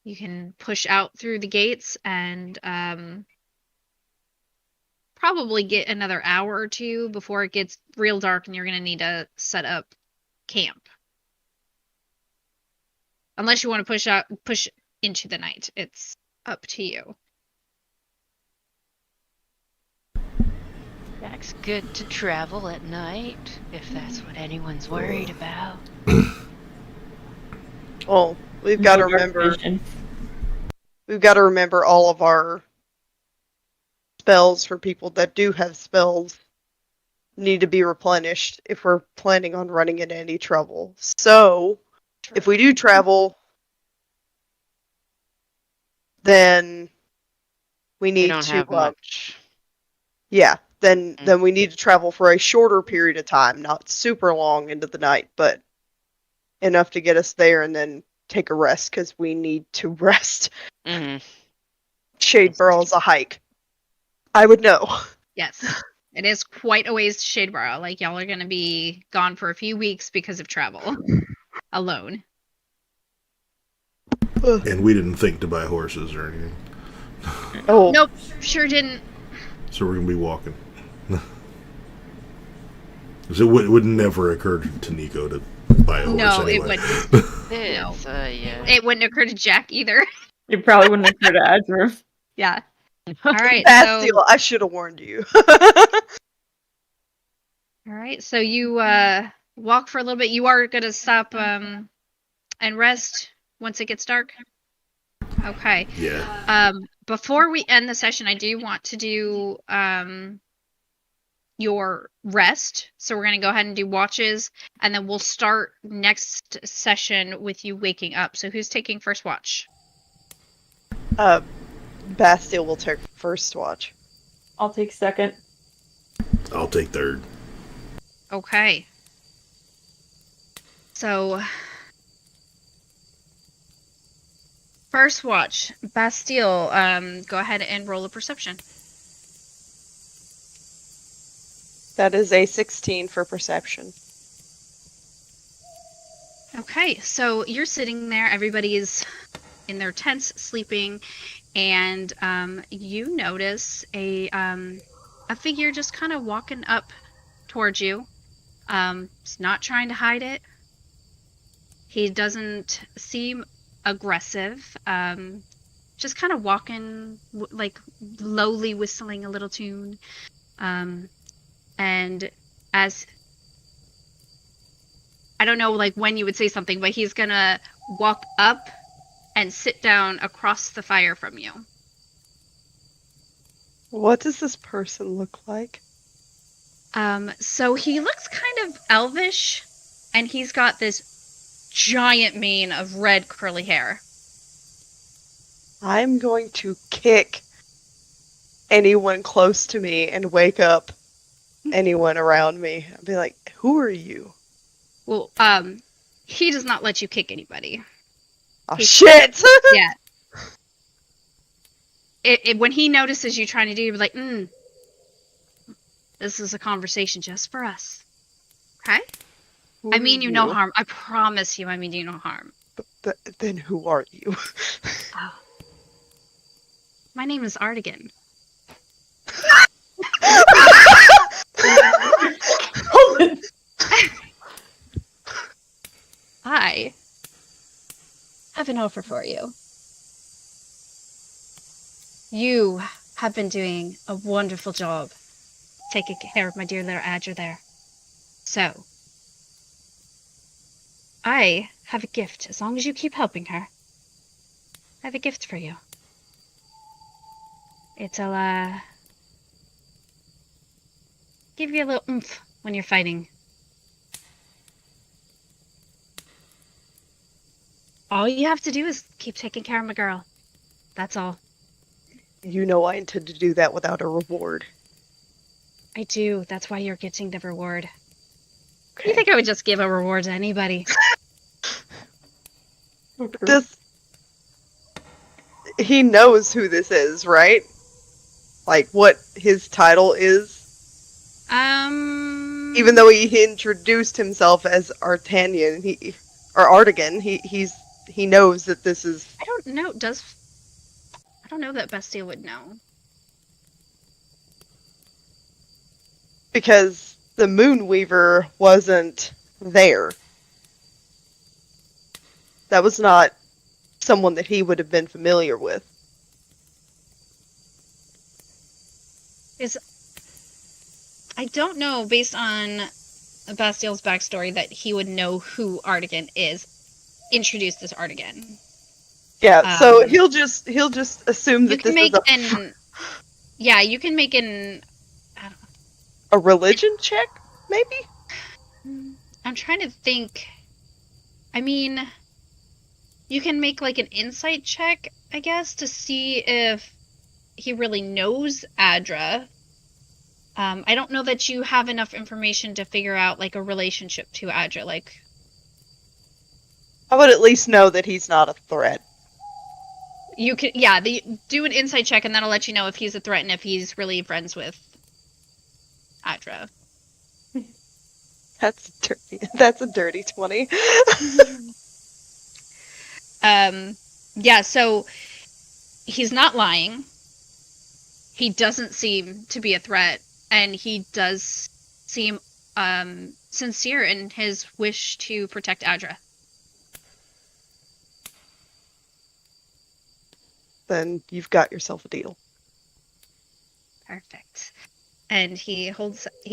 S1: you can push out through the gates and probably get another hour or two before it gets real dark and you're going to need to set up camp. Unless you want to push into the night. It's up to you.
S2: It's good to travel at night, if that's what anyone's worried about.
S3: Well, we've got to remember all of our spells for people that do have spells need to be replenished if we're planning on running into any trouble. So, if we do travel, then we need
S2: don't
S3: to
S2: have much.
S3: Yeah, then we need to travel for a shorter period of time, not super long into the night, but enough to get us there and then take a rest because we need to rest.
S2: Mm-hmm.
S3: Shadeborough is a hike. I would know.
S1: Yes. It is quite a ways to Shadeborough. Like, y'all are going to be gone for a few weeks because of travel. Alone.
S4: And we didn't think to buy horses or anything.
S3: Oh.
S1: Nope, sure didn't.
S4: So we're going to be walking. So it would never occur to Nico to buy a horse
S1: No,
S4: anyway.
S1: it wouldn't.
S2: Yeah.
S1: It wouldn't occur to Jack either.
S5: It probably wouldn't occur to Azure.
S1: Yeah. All right.
S3: Bastille, I should have warned you.
S1: All right. So you walk for a little bit. You are going to stop and rest once it gets dark. Okay.
S4: Yeah.
S1: Before we end the session, I do want to do your rest. So we're going to go ahead and do watches, and then we'll start next session with you waking up. So who's taking first watch?
S3: Bastille will take first watch.
S5: I'll take second.
S4: I'll take third.
S1: Okay. So, first watch, Bastille, go ahead and roll a perception.
S3: That is a 16 for perception.
S1: Okay, so you're sitting there, everybody's in their tents sleeping, and you notice a figure just kind of walking up towards you. He's not trying to hide it. He doesn't seem aggressive. Just kind of walking, like lowly whistling a little tune. And as I don't know, like when you would say something, but he's gonna walk up and sit down across the fire from you.
S3: What does this person look like?
S1: So he looks kind of elvish, and he's got this giant mane of red curly hair.
S3: I'm going to kick anyone close to me and wake up anyone around me. I'll be like, who are you?
S1: Well, he does not let you kick anybody.
S3: Oh, shit!
S1: Yeah. When he notices you trying to do it, he'll be like, this is a conversation just for us. Okay? I mean you no harm. I promise you I mean you no harm.
S3: Then who are you?
S1: Oh. My name is Artigan. I have an offer for you. You have been doing a wonderful job taking care of my dear little Adra there. So, I have a gift. As long as you keep helping her, I have a gift for you. It'll, give you a little oomph when you're fighting. All you have to do is keep taking care of my girl. That's all.
S3: You know I intend to do that without a reward.
S1: I do. That's why you're getting the reward.
S3: Okay.
S1: You think I would just give a reward to anybody?
S3: He knows who this is, right? Like, what his title is? Even though he introduced himself as Artanian, or Artigan, he knows that this is...
S1: I don't know. I don't know that Bastille would know.
S3: Because the Moonweaver wasn't there. That was not someone that he would have been familiar with.
S1: I don't know, based on Bastille's backstory, that he would know who Artigan is. Introduced as Artigan.
S3: Yeah, so he'll just assume that this is
S1: yeah, you can make
S3: a religion check, maybe?
S1: I'm trying to think. I mean, you can make like an insight check, I guess, to see if he really knows Adra. I don't know that you have enough information to figure out like a relationship to Adra. Like,
S3: I would at least know that he's not a threat.
S1: You can, do an insight check, and that'll let you know if he's a threat and if he's really friends with Adra.
S3: That's dirty. That's a dirty 20.
S1: Yeah, so he's not lying. He doesn't seem to be a threat, and he does seem sincere in his wish to protect Adra.
S3: Then you've got yourself a deal.
S1: Perfect. And he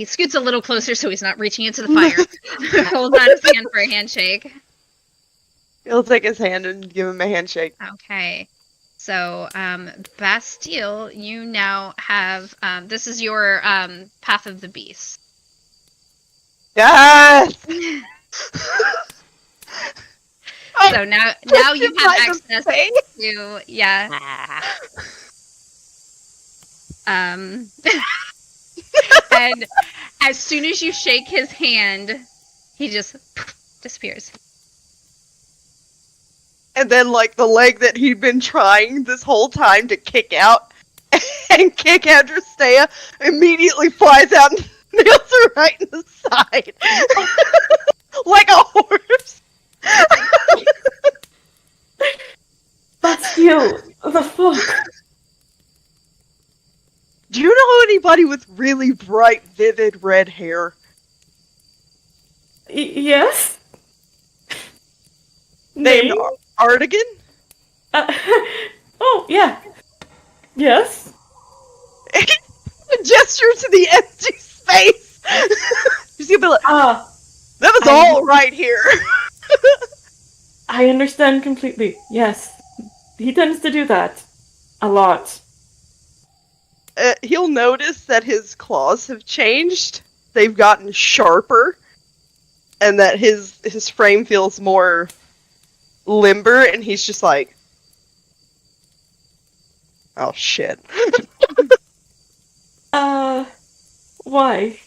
S1: scoots a little closer so he's not reaching into the fire. Holds out his hand for a handshake.
S3: He'll take his hand and give him a handshake.
S1: Okay. So, Bastille, you now have, this is your, Path of the Beast.
S3: Yes!
S1: So now you have access to, and as soon as you shake his hand, he just disappears.
S3: And then, like, the leg that he'd been trying this whole time to kick out and kick Andrastea immediately flies out and nails her right in the side. Like a horse.
S5: Bastille, the fuck?
S3: Do you know anybody with really bright, vivid red hair?
S5: Yes?
S3: Named Artigan?
S5: Oh, yeah. Yes?
S3: A gesture to the empty space! He's gonna be like, that was all right here.
S5: I understand completely. Yes. He tends to do that. A lot.
S3: He'll notice that his claws have changed. They've gotten sharper. And that his frame feels more limber, and he's just like, oh shit.
S5: Why?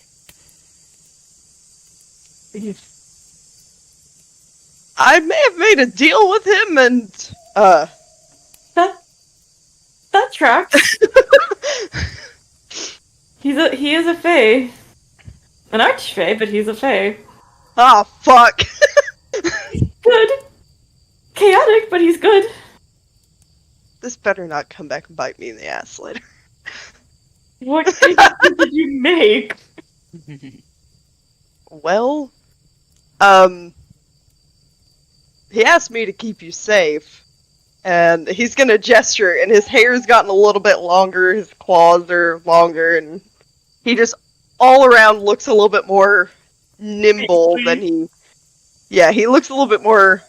S3: I may have made a deal with him, and,
S5: That tracks. He is a fae. An archfey, but he's a fae.
S3: Ah, fuck.
S5: Good. Chaotic, but he's good.
S3: This better not come back and bite me in the ass later.
S5: What decision did you make?
S3: Well, he asked me to keep you safe, And he's gonna gesture, and his hair's gotten a little bit longer, his claws are longer, and he just all around looks a little bit more nimble than he... Yeah, he looks a little bit more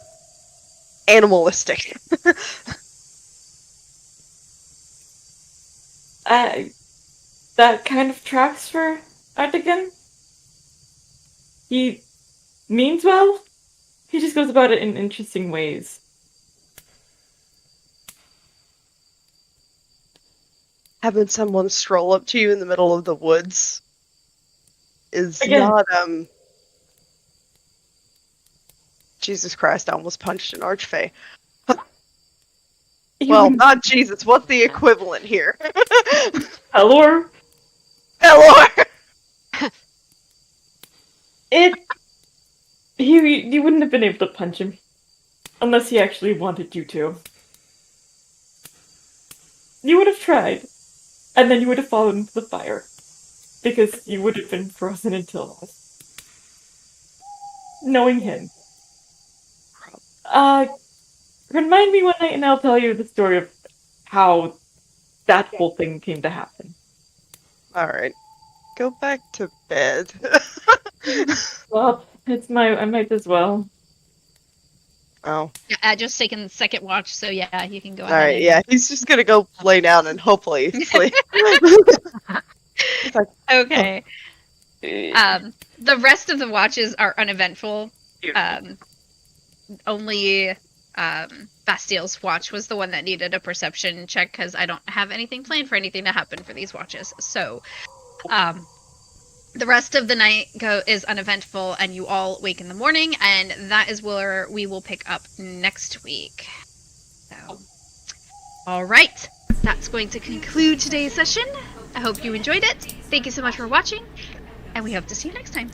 S3: animalistic.
S5: That kind of tracks for Artigan. He means well. He just goes about it in interesting ways.
S3: Having someone stroll up to you in the middle of the woods is
S5: Again.
S3: not, Jesus Christ, I almost punched an archfey. Well, not Jesus, what's the equivalent here?
S5: Helor?
S3: Hello!
S5: You wouldn't have been able to punch him. Unless he actually wanted you to. You would have tried. And then you would have fallen into the fire. Because you would have been frozen until us. Knowing him. Remind me one night and I'll tell you the story of how that whole thing came to happen.
S3: Alright. Go back to bed.
S5: Well, I might as well.
S3: Oh.
S1: Yeah, I just taken the second watch, so yeah, you can go ahead.
S3: Alright, yeah, he's just gonna go lay down and hopefully sleep.
S1: Okay. The rest of the watches are uneventful. Only Bastile's watch was the one that needed a perception check because I don't have anything planned for anything to happen for these watches. So, the rest of the night is uneventful, and you all wake in the morning, and that is where we will pick up next week. So, all right, that's going to conclude today's session. I hope you enjoyed it. Thank you so much for watching, and we hope to see you next time.